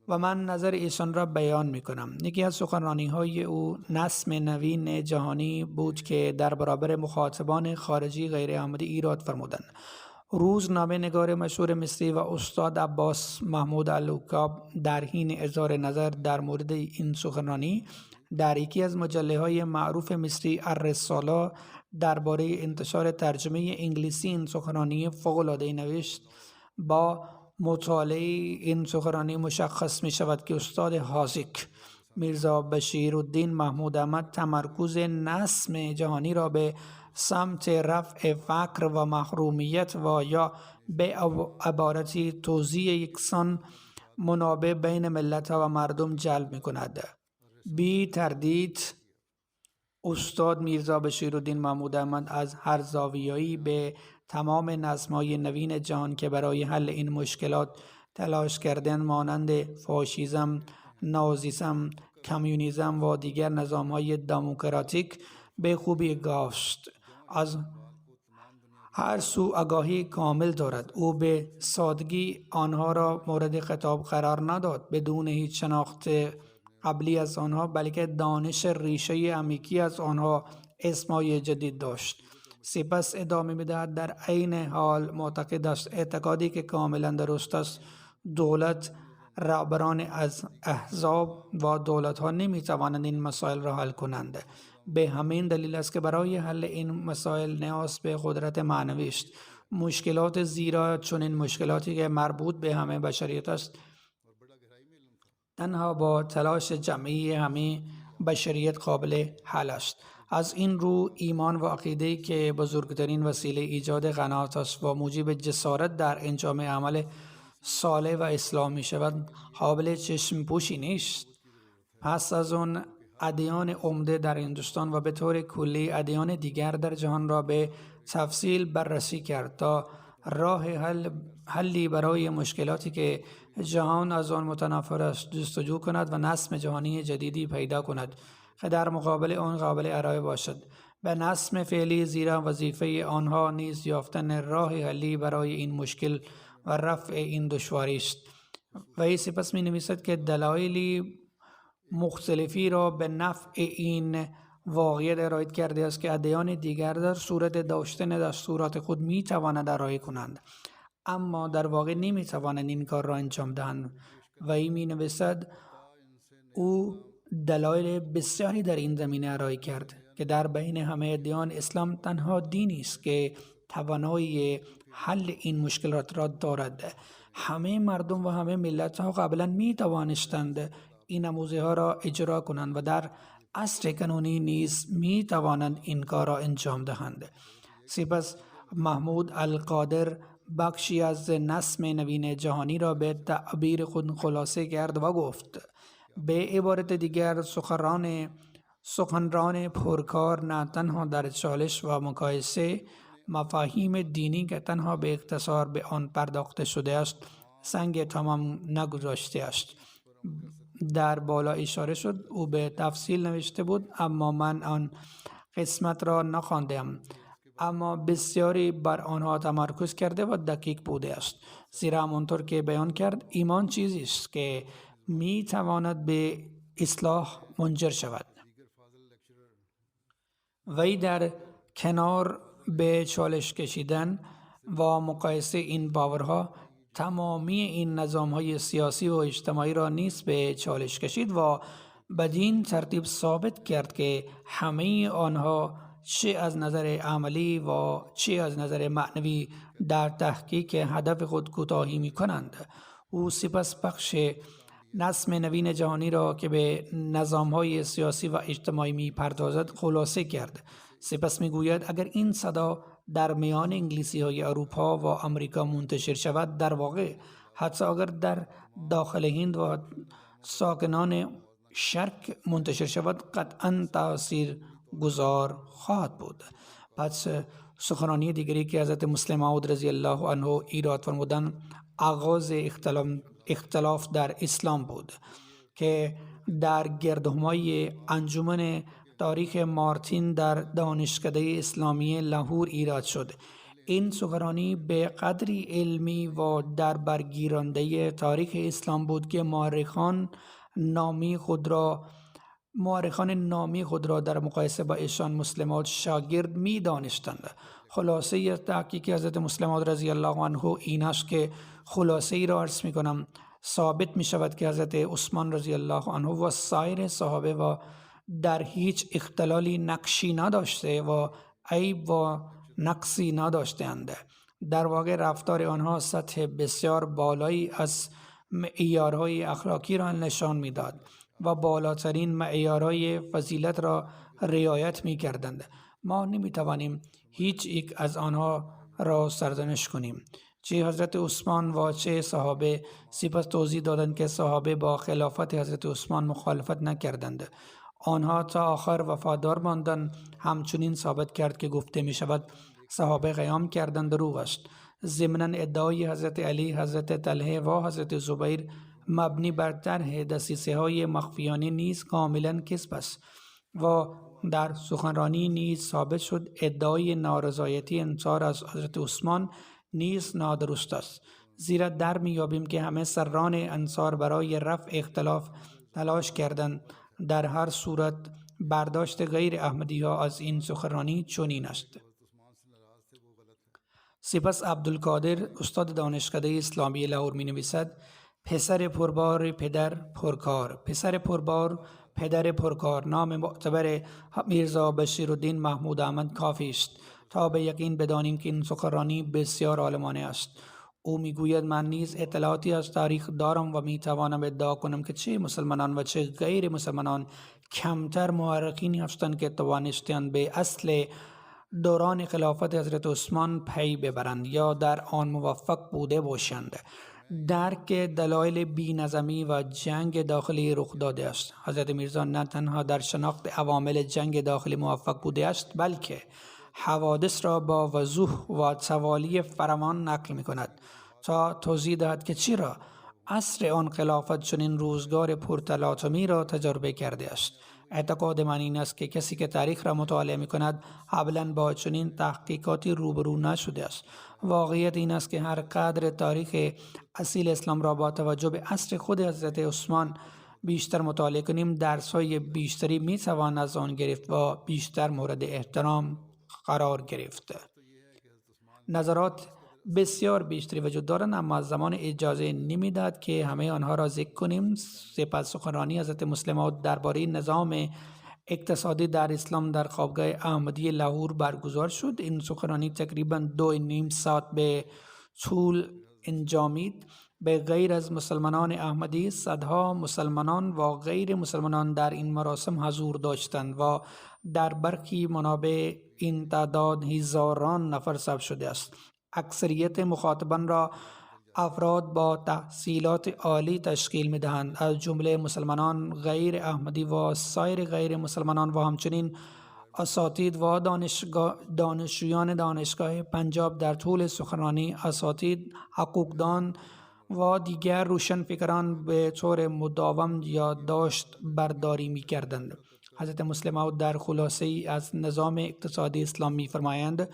و من نظر ایشان را بیان می کنم. یکی از سخنرانی های او نسم نوین جهانی بود که در برابر مخاطبان خارجی غیر احمدی ایراد فرمودند. روزنامه نگار مشهور مصری و استاد عباس محمود علوکاب در حین اظهار نظر در مورد این سخنرانی در یکی از مجله معروف مصری الرساله درباره انتشار ترجمه انگلیسی این سخنرانی فوق‌العاده نوشت با مطالعه این سخنرانی مشخص می شود که استاد حاذق میرزا بشیرالدین محمود احمد تمرکز نسم جهانی را به سمت رفع فقر و محرومیت و یا به عبارتی توزیع یکسان منابع بین ملت و مردم جلب می کند. بی تردید استاد میرزا بشیرالدین محمود احمد از هر زاویه‌ای به تمام نظم‌های نوین جهان که برای حل این مشکلات تلاش کردن مانند فاشیسم، نازیسم، کمونیسم و دیگر نظام‌های دموکراتیک به خوبی آگاه است. از هر سو آگاهی کامل دارد. او به سادگی آنها را مورد خطاب قرار نداد بدون هیچ شناخت قبلی از آنها، بلکه دانش ریشه عمیقی از آنها اسمای جدید داشت. سپس ادامه می‌دهد در عین حال معتقد است اعتقادی که کاملا درست است دولت رهبران از احزاب و دولت‌ها نمی‌توانند این مسائل را حل کنند. به همین دلیل است که برای حل این مسائل نیاز به قدرت معنوی است. مشکلات زیرا چون این مشکلاتی که مربوط به همه بشریت است تنها با تلاش جمعی همه بشریت قابل حل است. از این رو ایمان و عقیده‌ای که بزرگترین وسیله ایجاد قناعت است و موجب جسارت در انجام عمل صالح و اصلاح می شود قابل چشم پوشی نیست. پس از آن ادیان عمده در هندوستان و به طور کلی ادیان دیگر در جهان را به تفصیل بررسی کرد تا راه حلی برای مشکلاتی که جهان از آن متنفر است جستجو کند و نظم جهانی جدیدی پیدا کند که در مقابل آن قابل ارائه باشد. به نظم فعلی زیرا وظیفه آنها نیز یافتن راه حلی برای این مشکل و رفع این دشواری است. و سپس می نویسد که دلایلی مختلفی را به نفع این واقعیت ارائه کرده است که ادیان دیگر در صورت داشتن دستورات خود می توانند ارائه کنند اما در واقع نمی توانند این کار را انجام دهند. و این می نویسد او دلایل بسیاری در این زمینه ارائه کرد که در بین همه ادیان اسلام تنها دینی است که توانایی حل این مشکلات را دارد. همه مردم و همه ملت ها قبلا می توانستند این آموزه ها را اجرا کنند و در عصر کنونی نیز می توانند این کار را انجام دهند. سپس محمود القادر بخشی از نظم نوین جهانی را به تعبیر خود خلاصه کرد و گفت به عبارت دیگر سخنران پرکار نه تنها در چالش و مقایسه مفاهیم دینی که تنها به اختصار به آن پرداخته شده است سنگ تمام نگذاشته است. در بالا اشاره شد او به تفصیل نوشته بود اما من آن قسمت را نخواندم اما بسیاری بر آنها تمرکز کرده و دقیق بوده است زیرا همانطور که بیان کرد ایمان چیزی است که می تواند به اصلاح منجر شود. وی در کنار به چالش کشیدن و مقایسه این باورها تمامی این نظام‌های سیاسی و اجتماعی را نیز به چالش کشید و بدین ترتیب ثابت کرد که همه آنها چه از نظر عملی و چه از نظر معنوی در تحقیق هدف خود کوتاهی می‌کنند. او سپس بخش نظم نوین جهانی را که به نظام‌های سیاسی و اجتماعی می‌پردازد خلاصه کرد. سپس می‌گوید اگر این صدا در میان انگلیسی‌های اروپا و آمریکا منتشر شود در واقع حتی اگر در داخل هند و ساکنان شرق منتشر شود قطعاً تأثیر گذار خواهد بود. پس سخنرانی دیگری که حضرت مسلم موعود رضی الله عنه ایراد فرمودند آغاز اختلاف در اسلام بود که در گردهمای انجمن تاریخ مارتین در دانشکده اسلامی لاهور ایراد شد. این سخنرانی به قدری علمی و در برگیرنده تاریخ اسلام بود که مورخان نامی خود را در مقایسه با ایشان مسلمات شاگرد می دانستند. خلاصه تحقیق حضرت مسلم موعود رضی الله عنه این است که خلاصه ای را عرض می کنم. ثابت می شود که حضرت عثمان رضی الله عنه و سایر صحابه و در هیچ اختلالی نقشی نداشته و عیب و نقصی نداشتند. در واقع رفتار آنها سطح بسیار بالایی از معیارهای اخلاقی را نشان میداد و بالاترین معیارهای فضیلت را رعایت می کردند. ما نمی توانیم هیچ یک از آنها را سرزنش کنیم، چه حضرت عثمان و چه صحابه. سپس توضیح دادند که صحابه با خلافت حضرت عثمان مخالفت نکردند، آنها تا آخر وفادار ماندند. همچنین ثابت کرد که گفته می شود صحابه قیام کردند دروغ است. ضمناً ادعای حضرت علی، حضرت طلحه و حضرت زبیر مبنی بر طرح دسیسه‌های مخفیانه نیز کاملا کذب است و در سخنرانی نیز ثابت شد ادعای نارضایتی انصار از حضرت عثمان نیز نادرست است، زیرا در میابیم که همه سران انصار برای رفع اختلاف تلاش کردند. در هر صورت برداشت غیر احمدی ها از این سخنرانی چنین است. سپس عبدالقادر استاد دانشکده اسلامی لاهور می نویسد: پسر پربار پدر پرکار، پسر پربار پدر پرکار. نام معتبر میرزا بشیرالدین محمود احمد کافی است تا به یقین بدانیم که این سخنرانی بسیار عالمانه است. او میگوید: من نیز اطلاعاتی از تاریخ دارم و میتوانم ادعا کنم که چه مسلمانان و چه غیر مسلمانان کمتر مورخینی هستند که توانستند به اصل دوران خلافت حضرت عثمان پی ببرند یا در آن موفق بوده باشند. درک دلایل بی‌نظمی و جنگ داخلی رخ داده است. حضرت میرزا نه تنها در شناخت عوامل جنگ داخلی موفق بوده است، بلکه حوادث را با وضوح و توالی فراوان نقل می کند تا توضیح دهد که چرا عصر آن خلافت چنین روزگار پرتلاطمی را تجربه کرده است. اعتقاد من این است که کسی که تاریخ را مطالعه می کند قبلا با چنین تحقیقاتی روبرو نشده است. واقعیت این است که هر قدر تاریخ اصیل اسلام را با توجه به عصر خود حضرت عثمان بیشتر مطالعه کنیم، درس‌های بیشتری می توان از آن گرفت و بیشتر مورد احترام قرار گرفت. نظرات بسیار بیشتری وجود دارند، اما زمان اجازه نمیداد که همه آنها را ذکر کنیم. سپس سخنرانی حضرت مسلم موعود درباره نظام اقتصادی در اسلام در خوابگاه احمدی لاهور برگزار شد. این سخنرانی تقریبا 2.5 ساعت به طول انجامید. به غیر از مسلمانان احمدی، صدها مسلمانان و غیر مسلمانان در این مراسم حضور داشتند و در برخی منابع این تعداد هزاران نفر ثبت شده است. اکثریت مخاطبان را افراد با تحصیلات عالی تشکیل می‌دهند، از جمله مسلمانان غیر احمدی و سایر غیر مسلمانان و همچنین اساتید و دانشجویان دانشگاه پنجاب. در طول سخنرانی اساتید، حقوقدان و دیگر روشنفکران به طور مداوم یادداشت برداری می‌کردند. حضرت مسلم موعود در خلاصه ای از نظام اقتصادی اسلام می‌فرمایند: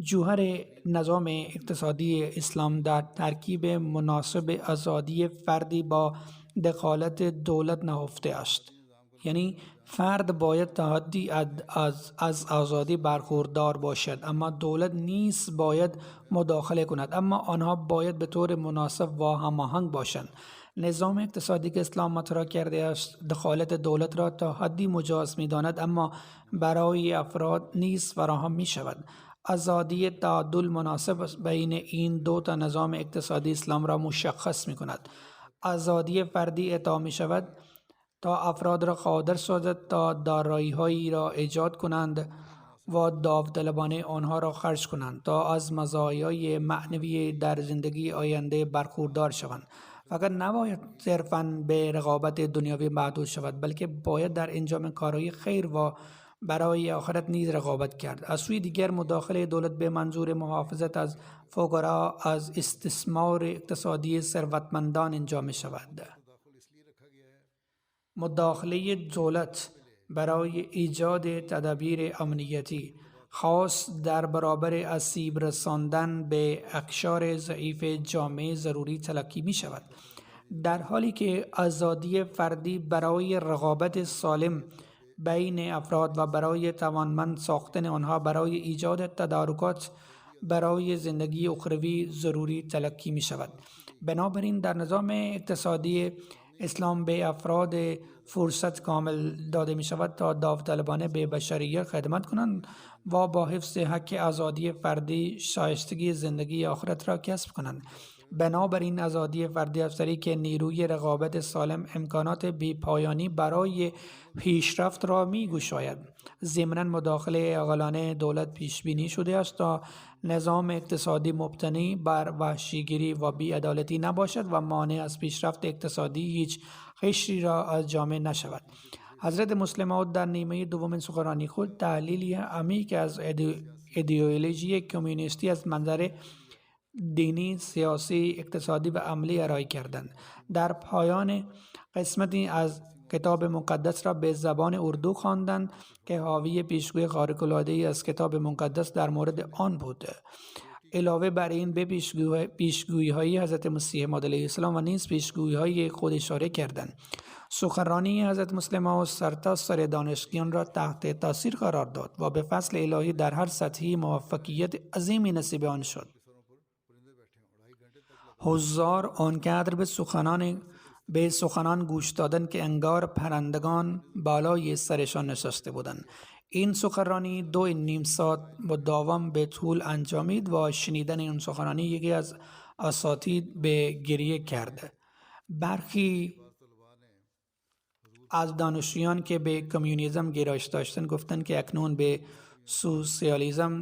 جوهر نظام اقتصادی اسلام در ترکیب مناسب آزادی فردی با دخالت دولت نهفته است. یعنی فرد باید تا حدی از آزادی برخوردار باشد، اما دولت نیز باید مداخله کند، اما آنها باید به طور مناسب و هماهنگ باشند. نظام اقتصادی که اسلام مطرح کرده است دخالت دولت را تا حدی مجاز می‌داند، اما برای افراد نیز فراهم می‌شود. آزادی تعادل مناسب بین این دو تا نظام اقتصادی اسلام را مشخص می‌کند. آزادی فردی اعطا می‌شود تا افراد را قادر سازد تا دارایی‌هایی را ایجاد کنند و داوطلبانه آنها را خرج کنند تا از مزایای معنوی در زندگی آینده برخوردار شوند. فقط نباید صرفاً به رقابت دنیوی محدود شود، بلکه باید در انجام کارهای خیر و برای آخرت نیز رقابت کرد. از سوی دیگر مداخله دولت به منظور محافظت از فقرا از استثمار اقتصادی ثروتمندان انجام می شود. مداخله دولت برای ایجاد تدابیر امنیتی خاص در برابر آسیب رساندن به اقشار ضعیف جامعه ضروری تلقی می شود، در حالی که آزادی فردی برای رقابت سالم بین افراد و برای توانمند ساختن آنها برای ایجاد تدارکات برای زندگی اخروی ضروری تلقی می شود. بنابراین در نظام اقتصادی اسلام به افراد فرصت کامل داده می شود تا داوطلبانه به بشریت خدمت کنند و با حفظ حق آزادی فردی شایستگی زندگی آخرت را کسب کنند. بنابراین آزادی فردی از طریق نیروی رقابت سالم امکانات بی‌پایانی برای پیشرفت را می‌گشاید. ضمناً مداخله عاقلانه دولت پیش بینی شده است تا نظام اقتصادی مبتنی بر وحشیگری و بی‌عدالتی نباشد و مانع از پیشرفت اقتصادی هیچ قشری را از جامعه نشود. حضرت مسلم موعود در نیمه دوم سخنرانی خود تحلیلی عمیق از ایدئولوژی کمونیستی از منظر دینی، سیاسی، اقتصادی و عملی ارائه کردند. در پایان قسمتی از کتاب مقدس را به زبان اردو خواندند که حاوی پیشگوی خارق‌العاده‌ای از کتاب مقدس در مورد آن بود. علاوه بر این به پیشگویی‌های حضرت مسیح موعود علیه السلام و نیز پیشگویی‌های خود اشاره کردند. سخنرانی حضرت مسلم موعود سرتاسر دانشجویان را تحت تاثیر قرار داد و به فضل الهی در هر سطحی موفقیت عظیمی نصیب آن شد. حضار آنقدر به سخنان گوش دادن که انگار پرندگان بالای سرشان نشسته بودند. این سخنرانی 2.5 ساعت مداوم به طول انجامید و شنیدن این سخنرانی یکی از اساتید به گریه کرد. برخی از دانشجویان که به کمونیسم گرایش داشتند گفتند که اکنون به سوسیالیسم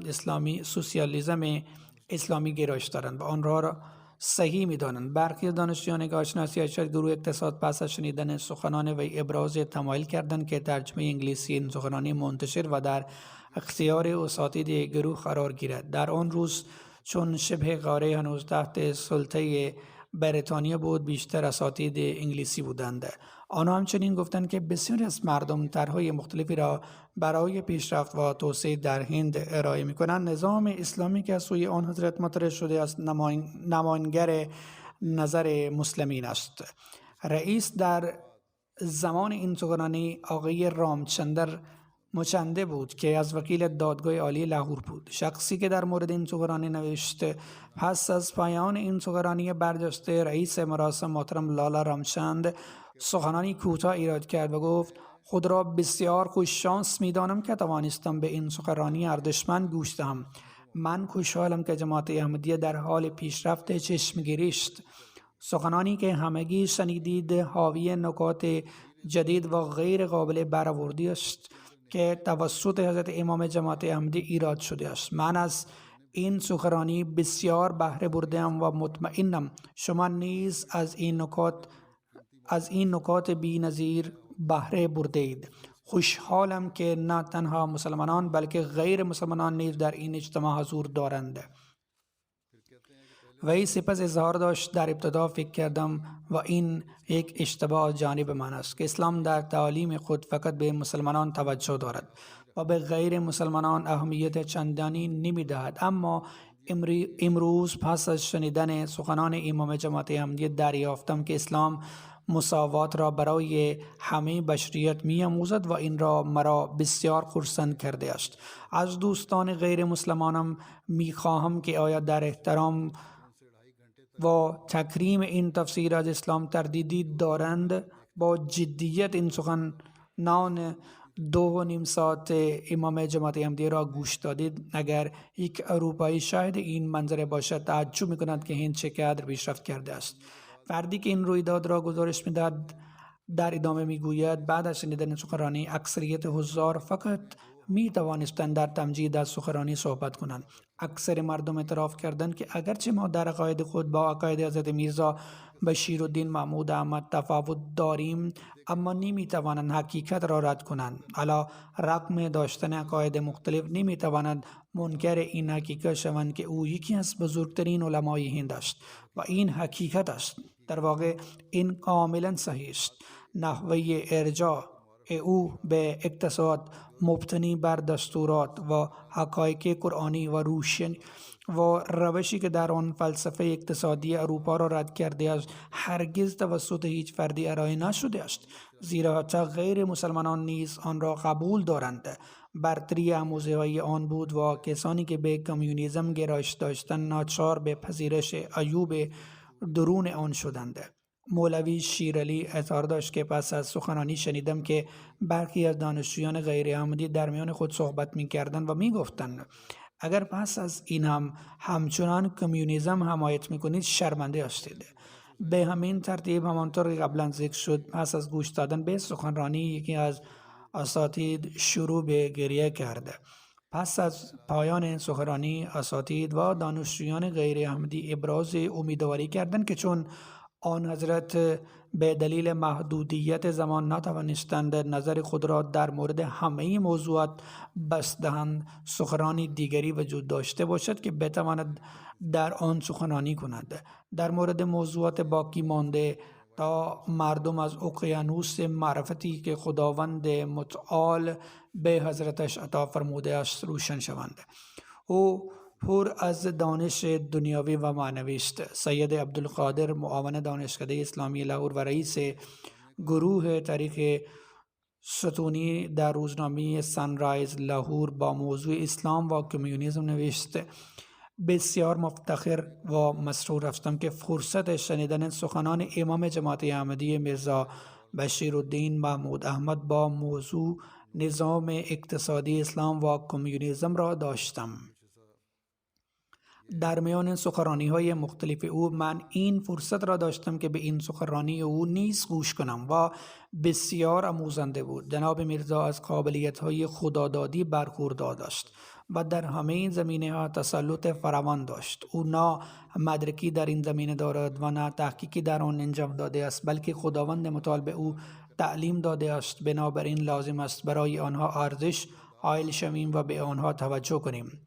اسلامی گرایش دارند و آن را صحیح می‌دانند. برخی از دانشجویان که آشناسی ارشد گروه اقتصاد پس از شنیدن سخنان وی ابراز تمایل کردند که ترجمه انگلیسی این سخنرانی منتشر و در اختیار اساتید گروه قرار گیرد. در آن روز چون شبه قاره هنوز تحت سلطه بریتانیا بود، بیشتر اساتید انگلیسی بودند. آنها همچنین گفتند که بسیاری از مردم طرح‌های مختلفی را برای پیشرفت و توسعه در هند ارائه می‌کنند. نظام اسلامی که از سوی آن حضرت مطرح شده است نمایانگر نظر مسلمین است. رئیس در زمان این سخنرانی آقای رامچندر مچنده بود که از وکیل دادگاه عالی لاهور بود. شخصی که در مورد این سخنرانی نوشت: پس از پایان این سخنرانی برجسته، رئیس مراسم محترم لالا رامچند سخنرانی کوتاه ایراد کرد و گفت: خود را بسیار خوش شانس می‌دانم که توانستم به این سخنرانی ارزشمند گوش دهم. من خوشحالم که جماعت احمدیه در حال پیشرفت چشمگیری است. سخنانی که همگی شنیدید حاوی نکات جدید و غیر قابل برآوردی است که توسط حضرت امام جماعت احمدی ایراد شده است. من از این سخنرانی بسیار بهره بردم و مطمئنم شما نیز از این نکات بی‌نظیر بهره بردید. خوشحالم که نه تنها مسلمانان بلکه غیر مسلمانان نیز در این اجتماع حضور دارند. وی سپس اظهار داشت: در ابتدا فکر کردم و این یک اشتباه جانب من است که اسلام در تعالیم خود فقط به مسلمانان توجه دارد و به غیر مسلمانان اهمیت چندانی نمی دهد. اما امروز پس از شنیدن سخنان امام جماعت احمدیه دریافتم که اسلام مساوات را برای همه بشریت می آموزد و این را مرا بسیار خرسند کرده است. از دوستان غیر مسلمانم می خواهم که آیا در احترام و تکریم این تفسیر از اسلام تردیدی دارند؟ با جدیت این سخنان 2.5 ساعت امام جماعت احمدیه را گوش دادید. اگر یک اروپایی شاهد این منظره باشد تعجب می‌کند که هند چقدر پیشرفت کرده است. فردی که این رویداد را گزارش می‌دهد در ادامه می‌گوید: بعد از شنیدن سخنرانی اکثریت حضار فقط می توانستند در تمجید از سخنرانی صحبت کنند. اکثر مردم اعتراف کردند که اگرچه ما در عقاید خود با عقاید حضرت میرزا بشیرالدین محمود احمد تفاوت داریم، اما نمی توانند حقیقت را رد کنند. علی رغم داشتن عقاید مختلف نمی توانند منکر این حقیقت شوند که او یکی از بزرگترین علمای هند است و این حقیقت است. در واقع این کاملا صحیح است. نحوه ارجاع او به اقتصاد مبتنی بر دستورات و حقایق قرآنی و روشی که در آن فلسفه اقتصادی اروپا را رد کرده است هرگز توسط هیچ فردی ارائه نشده است، زیرا حتی غیر مسلمانان نیز آن را قبول دارند. برتری آموزه‌های آن بود و کسانی که به کمونیسم گرایش داشتند ناچار به پذیرش عیوب درون آن شدند. مولوی شیرعلی اظهار داشت که پس از سخنرانی شنیدم که برخی از دانشجویان غیر احمدی در میان خود صحبت می‌کردند و می‌گفتند: اگر پس از این هم همچنان کمونیسم حمایت می‌کنید شرمنده هستید. به همین ترتیب همانطور که قبلا ذکر شد پس از گوش دادن به سخنرانی یکی از اساتید شروع به گریه کرد. پس از پایان سخنرانی اساتید و دانشجویان غیر احمدی ابراز امیدواری کردند که چون آن حضرت به دلیل محدودیت زمان نتوانستند نظر خود را در مورد همه موضوعات بسته دهند، سخنرانی دیگری وجود داشته باشد که بتواند در آن سخنرانی کند. در مورد موضوعات باقی مانده تا مردم از اقیانوس معرفتی که خداوند متعال به حضرتش عطا فرموده است روشن شوند. او پر از دانش دنیاوی و معنوی است. سید عبدالقادر معاون دانشکده اسلامی لاهور و رئیس گروه تاریخ ستونی در روزنامه سنرایز لاهور با موضوع اسلام و کمونیسم نوشت: بسیار مفتخر و مسرور هستم که فرصت شنیدن سخنان امام جماعت احمدی میرزا بشیرالدین محمود احمد با موضوع نظام اقتصادی اسلام و کمونیسم را داشتم. در میان سخنرانی های مختلف او من این فرصت را داشتم که به این سخنرانی او نیز گوش کنم و بسیار آموزنده بود. جناب میرزا از قابلیت های خدادادی برخوردار داشت و در همه این زمینه ها تسلط فراوان داشت. او نه مدرکی در این زمینه دارد و نه تحقیقی در آن انجام داده است، بلکه خداوند متعال به او تعلیم داده است. بنابراین لازم است برای آنها ارزش قائل شویم و به آنها توجه کنیم.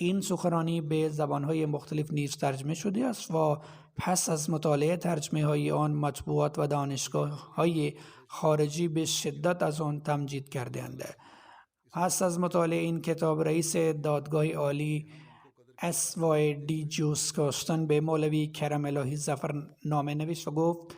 این سخنرانی به زبانهای مختلف نیز ترجمه شده است و پس از مطالعه ترجمه های آن مطبوعات و دانشگاه های خارجی به شدت از آن تمجید کرده‌اند. پس از مطالعه این کتاب رئیس دادگاه عالی SYD جوز کاستن به مولوی کرم الهی ظفر نامه نوشت و گفت: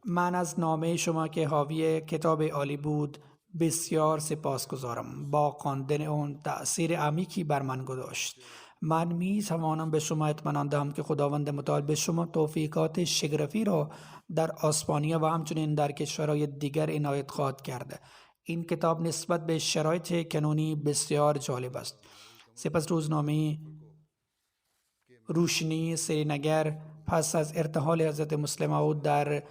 من از نامه شما که حاوی کتاب عالی بود بسیار سپاسگزارم. با خواندن آن تأثیر عمیقی بر من گذاشت. من می توانم به شما اطمینان دهم که خداوند متعال به شما توفیقات شگرفی را در اسپانیا و همچنین در کشورهای دیگر عنایت خواهد کرد. این کتاب نسبت به شرایط کنونی بسیار جالب است. سپس روزنامه روشنی سرینگر پس از ارتحال حضرت مسلم موعود در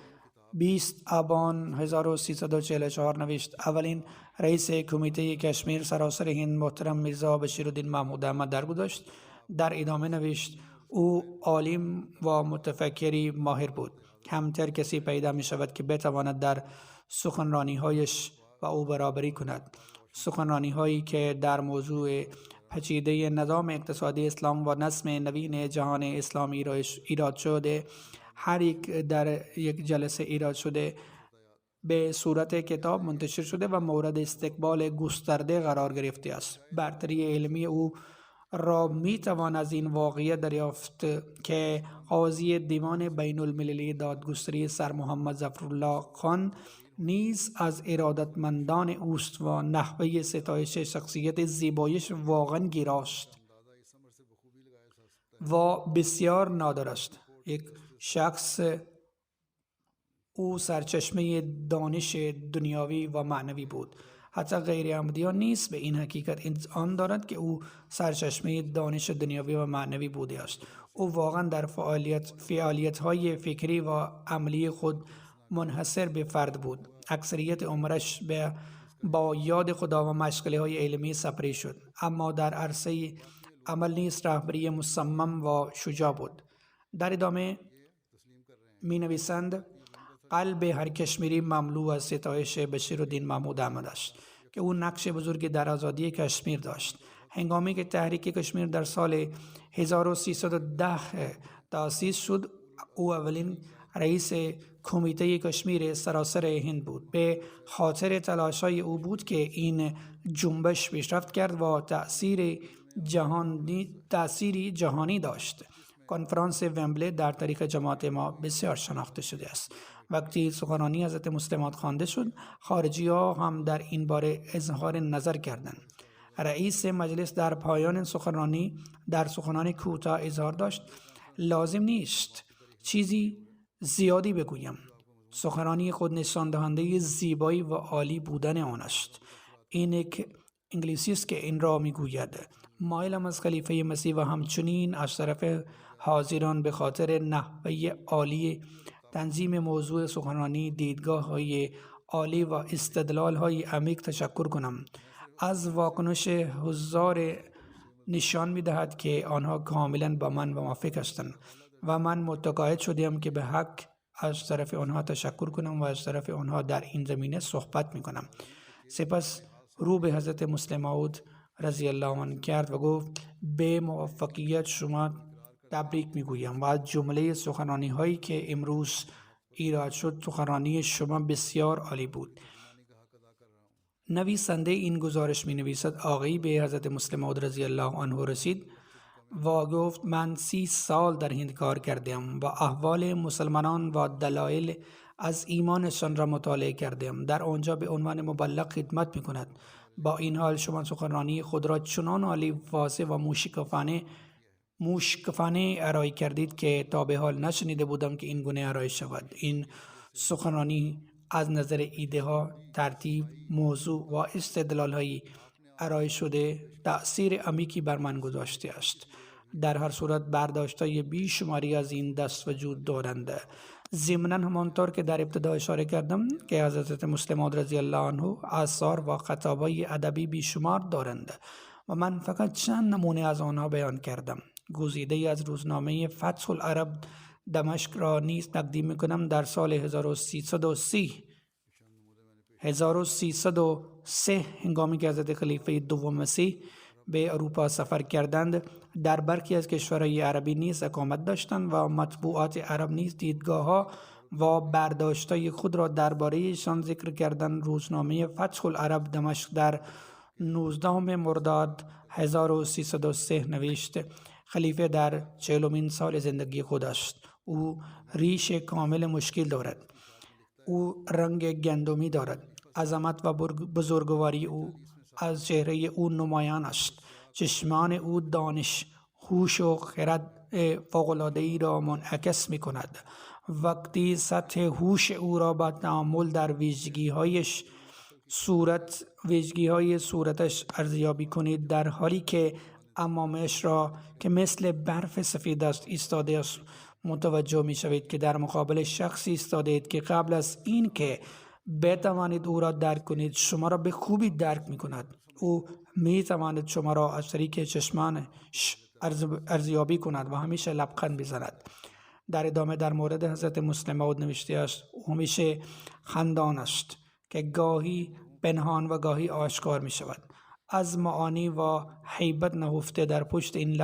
20 آبان 1344 نوشت: اولین رئیس کمیته کشمیر سراسر هند محترم میرزا بشیرالدین محمود احمد درگذشت. در ادامه نوشت: او عالم و متفکری ماهر بود. کمتر کسی پیدا می شود که بتواند در سخنرانی هایش و او برابری کند. سخنرانی هایی که در موضوع پیچیده نظام اقتصادی اسلام و نظم نوین جهان اسلامی ایراد شده، هر یک در یک جلسه ایراد شده، به صورت کتاب منتشر شده و مورد استقبال گسترده قرار گرفته است. برتری علمی او را می توان از این واقعیت دریافت که قاضی دیوان بین المللی دادگستری سر محمد ظفرالله خان نیز از ارادتمندان اوست و نحوه ستایش شخصیت زیبایش واقعا گیراست و بسیار نادر است. یک شخص او سرچشمه دانش دنیاوی و معنوی بود. حتی غیر احمدیان نیز به این حقیقت آن دارد که او سرچشمه دانش دنیاوی و معنوی بوده است. او واقعا در فعالیت‌های فکری و عملی خود منحصر به فرد بود. اکثریت عمرش با یاد خدا و مشغله‌های علمی سپری شد، اما در عرصه عمل نیز رهبری مصمم و شجاع بود. در ادامه می نویسند: قلب هر کشمیری مملو از ستایش بشیرالدین محمود احمد است که او نقش بزرگی در آزادی کشمیر داشت. هنگامی که تحریک کشمیر در سال 1310 تأسیس شد، او اولین رئیس کمیته کشمیر سراسر هند بود. به خاطر تلاش‌های او بود که این جنبش پیشرفت کرد و تأثیری جهانی داشت. کنفرانس ومبلی در تاریخ جماعت ما بسیار شناخته شده است. وقتی سخنرانی حضرت مسلم خوانده شد، خارجی ها هم در این باره اظهار نظر کردند. رئیس مجلس در پایان سخنرانی کوتاه اظهار داشت: لازم نیست چیزی زیادی بگویم. سخنرانی خود نشان دهنده زیبایی و عالی بودن آن است. این یک انگلیسی است که این را میگوید: مایلم از خلیفه مسیح و همچنین از طرف حاضران به خاطر نحوه عالی تنظیم موضوع سخنرانی، دیدگاه های عالی و استدلال های عمیق تشکر کنم. از واکنش حضار نشان می دهد که آنها کاملا با من موافق هستند و من متقاعد شدم که به حق از طرف آنها تشکر کنم و از طرف آنها در این زمینه صحبت می کنم. سپس رو به حضرت مسلم موعود رضی الله عنه کرد و گفت: به موفقیت شما تبریک میگویم و از جمله سخنرانی هایی که امروز ایراد شد، سخنرانی شما بسیار عالی بود. نویسنده این گزارش می نویسد: آقایی به حضرت مسلم موعود رضی الله عنه رسید و گفت: من 30 سال در هند کار کردم و احوال مسلمانان و دلایل از ایمانشان را مطالعه کردم. در آنجا به عنوان مبلغ خدمت می کند. با این حال شما سخنرانی خود را چنان عالی، واضح و موشکافانه ارائه کردید که تا به حال نشنیده بودم که این گونه ارائه شود. این سخنرانی از نظر ایده ها، ترتیب، موضوع و استدلال هایی ارائه شده تأثیر عمیقی بر من گذاشته است. در هر صورت برداشت‌های بیشماری از این دست وجود دارند. ضمناً همانطور که در ابتدا اشاره کردم که حضرت مسلم موعود رضی الله عنه آثار و خطاب‌های ادبی بیشمار دارند و من فقط چند نمونه از آنها بیان کردم. گزیده‌ای از روزنامه فتح العرب دمشق را نیز تقدیم می‌کنم. در سال 1303 هنگامی که حضرت خلیفه دوم مسیح به اروپا سفر کردند، در برخی از کشورهای عربی نیز اقامت داشتند و مطبوعات عرب نیز دیدگاه‌ها و برداشت‌های خود را درباره ایشان ذکر کردند. روزنامه فتح العرب دمشق در 19 مرداد 1303 نوشت: خلیفه در 40مین سال زندگی خود است. او ریش کامل مشکل دارد. او رنگ گندمی دارد. عظمت و بزرگواری او از چهره او نمایان است. چشمان او دانش، هوش و خرد فوق‌العاده‌ای را منعکس می‌کند. وقتی سطح هوش او را با تأمل در ویژگی‌های صورتش ارزیابی کنید، در حالی که امامش را که مثل برف سفید است ایستاده است، متوجه می‌شوید که در مقابل شخصی ایستاده اید که قبل از این که بتوانید او را درک کنید شما را به خوبی درک می‌کند. او می‌تواند شما را از طریق چشمانش ارزیابی کند و همیشه لبخند بزند. در ادامه در مورد حضرت مسلم موعود نوشته است: او همیشه خندان است که گاهی پنهان و گاهی آشکار می شود. از معانی و هیبت نهفته در پشت این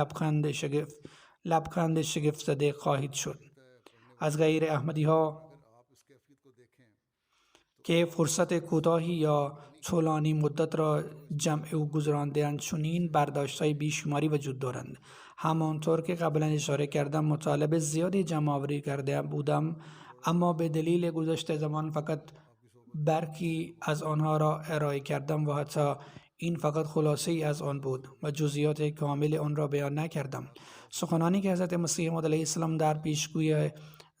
لبخند شگفت زده خواهید شد. از غیر احمدی ها که فرصت کوتاهی یا طولانی مدت را جمع او گذرانده‌اند چنین برداشت‌های بیشماری وجود دارند. همانطور که قبلا اشاره کردم مطالب زیادی جمع آوری کرده بودم، اما به دلیل گذشت زمان فقط برخی از آنها را ارائه کردم و حتی این فقط خلاصه ای از آن بود و جزئیات کامل آن را بیان نکردم. سخنانی که حضرت مسیح موعود علیه السلام در پیشگوی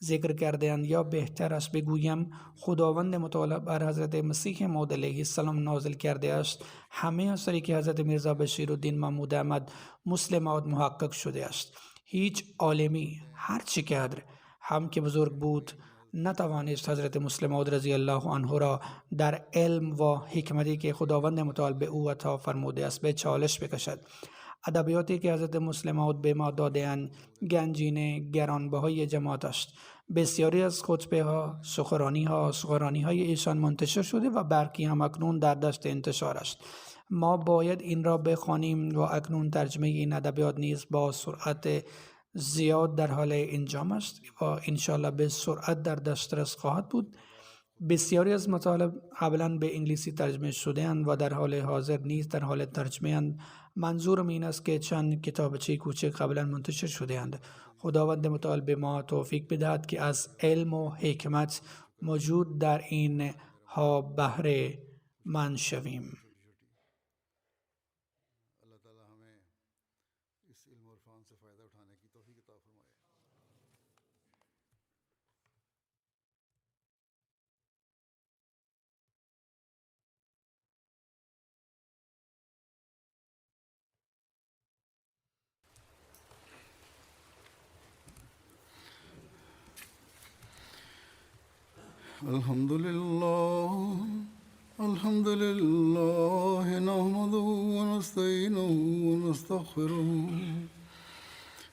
ذکر کرده‌اند، یا بهتر است بگویم خداوند متعال بر حضرت مسیح موعود علیه السلام نازل کرده است، همه از طریق حضرت میرزا بشیرالدین محمود احمد مسلم موعود محقق شده است. هیچ عالمی هر چقدر هم که بزرگ بود نتوانست حضرت مسلم موعود رضی الله عنه را در علم و حکمتی که خداوند متعال به او عطا فرموده است به چالش بکشد. ادبیاتی که حضرت مسلم موعود به ما داده‌اند گنجینه گرانبهای جماعت است. بسیاری از خطبه ها، سخنرانی های ایشان منتشر شده و برخی هم اکنون در دست انتشار است. ما باید این را بخوانیم و اکنون ترجمه این ادبیات نیز با سرعت زیاد در حال انجام است و انشاءالله به سرعت در دسترس خواهد بود. بسیاری از مطالب قبلا به انگلیسی ترجمه شده اند و در حال حاضر نیز در حال ترجمه اند. منظورم این است که چند کتابچه کوچک قبلا منتشر شده اند. خداوند متعال به ما توفیق بدهد که از علم و حکمت موجود در این ها بهره مند شویم. الحمد لله نحمده ونستعينه ونستغفره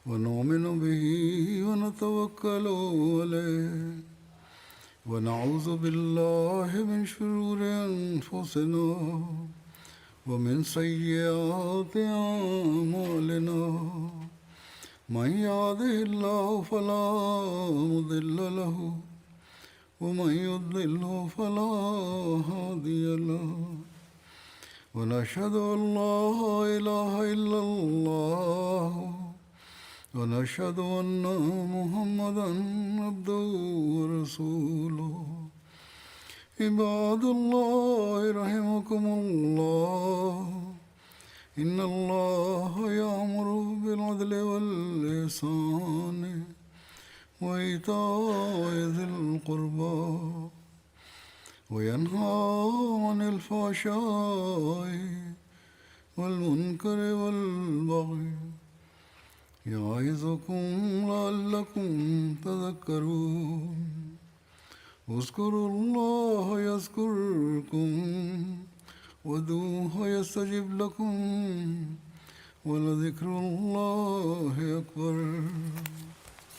ونؤمن به ونتوكل عليه ونعوذ بالله من شرور أنفسنا ومن سيئات أعمالنا من يهده الله فلا مضل له ومن يضلل فلا هادي له ونشهد أن لا إله إلا الله ونشهد أن محمدا عبده ورسوله عباد الله رحمكم الله إن الله يأمر بالعدل والإحسان وإيتاء ذي القربى وينهى عن الفحشاء والمنكر والبغي يعظكم لعلكم تذكرون اذكروا الله يذكركم وادعوه يستجب لكم ولذكر الله أكبر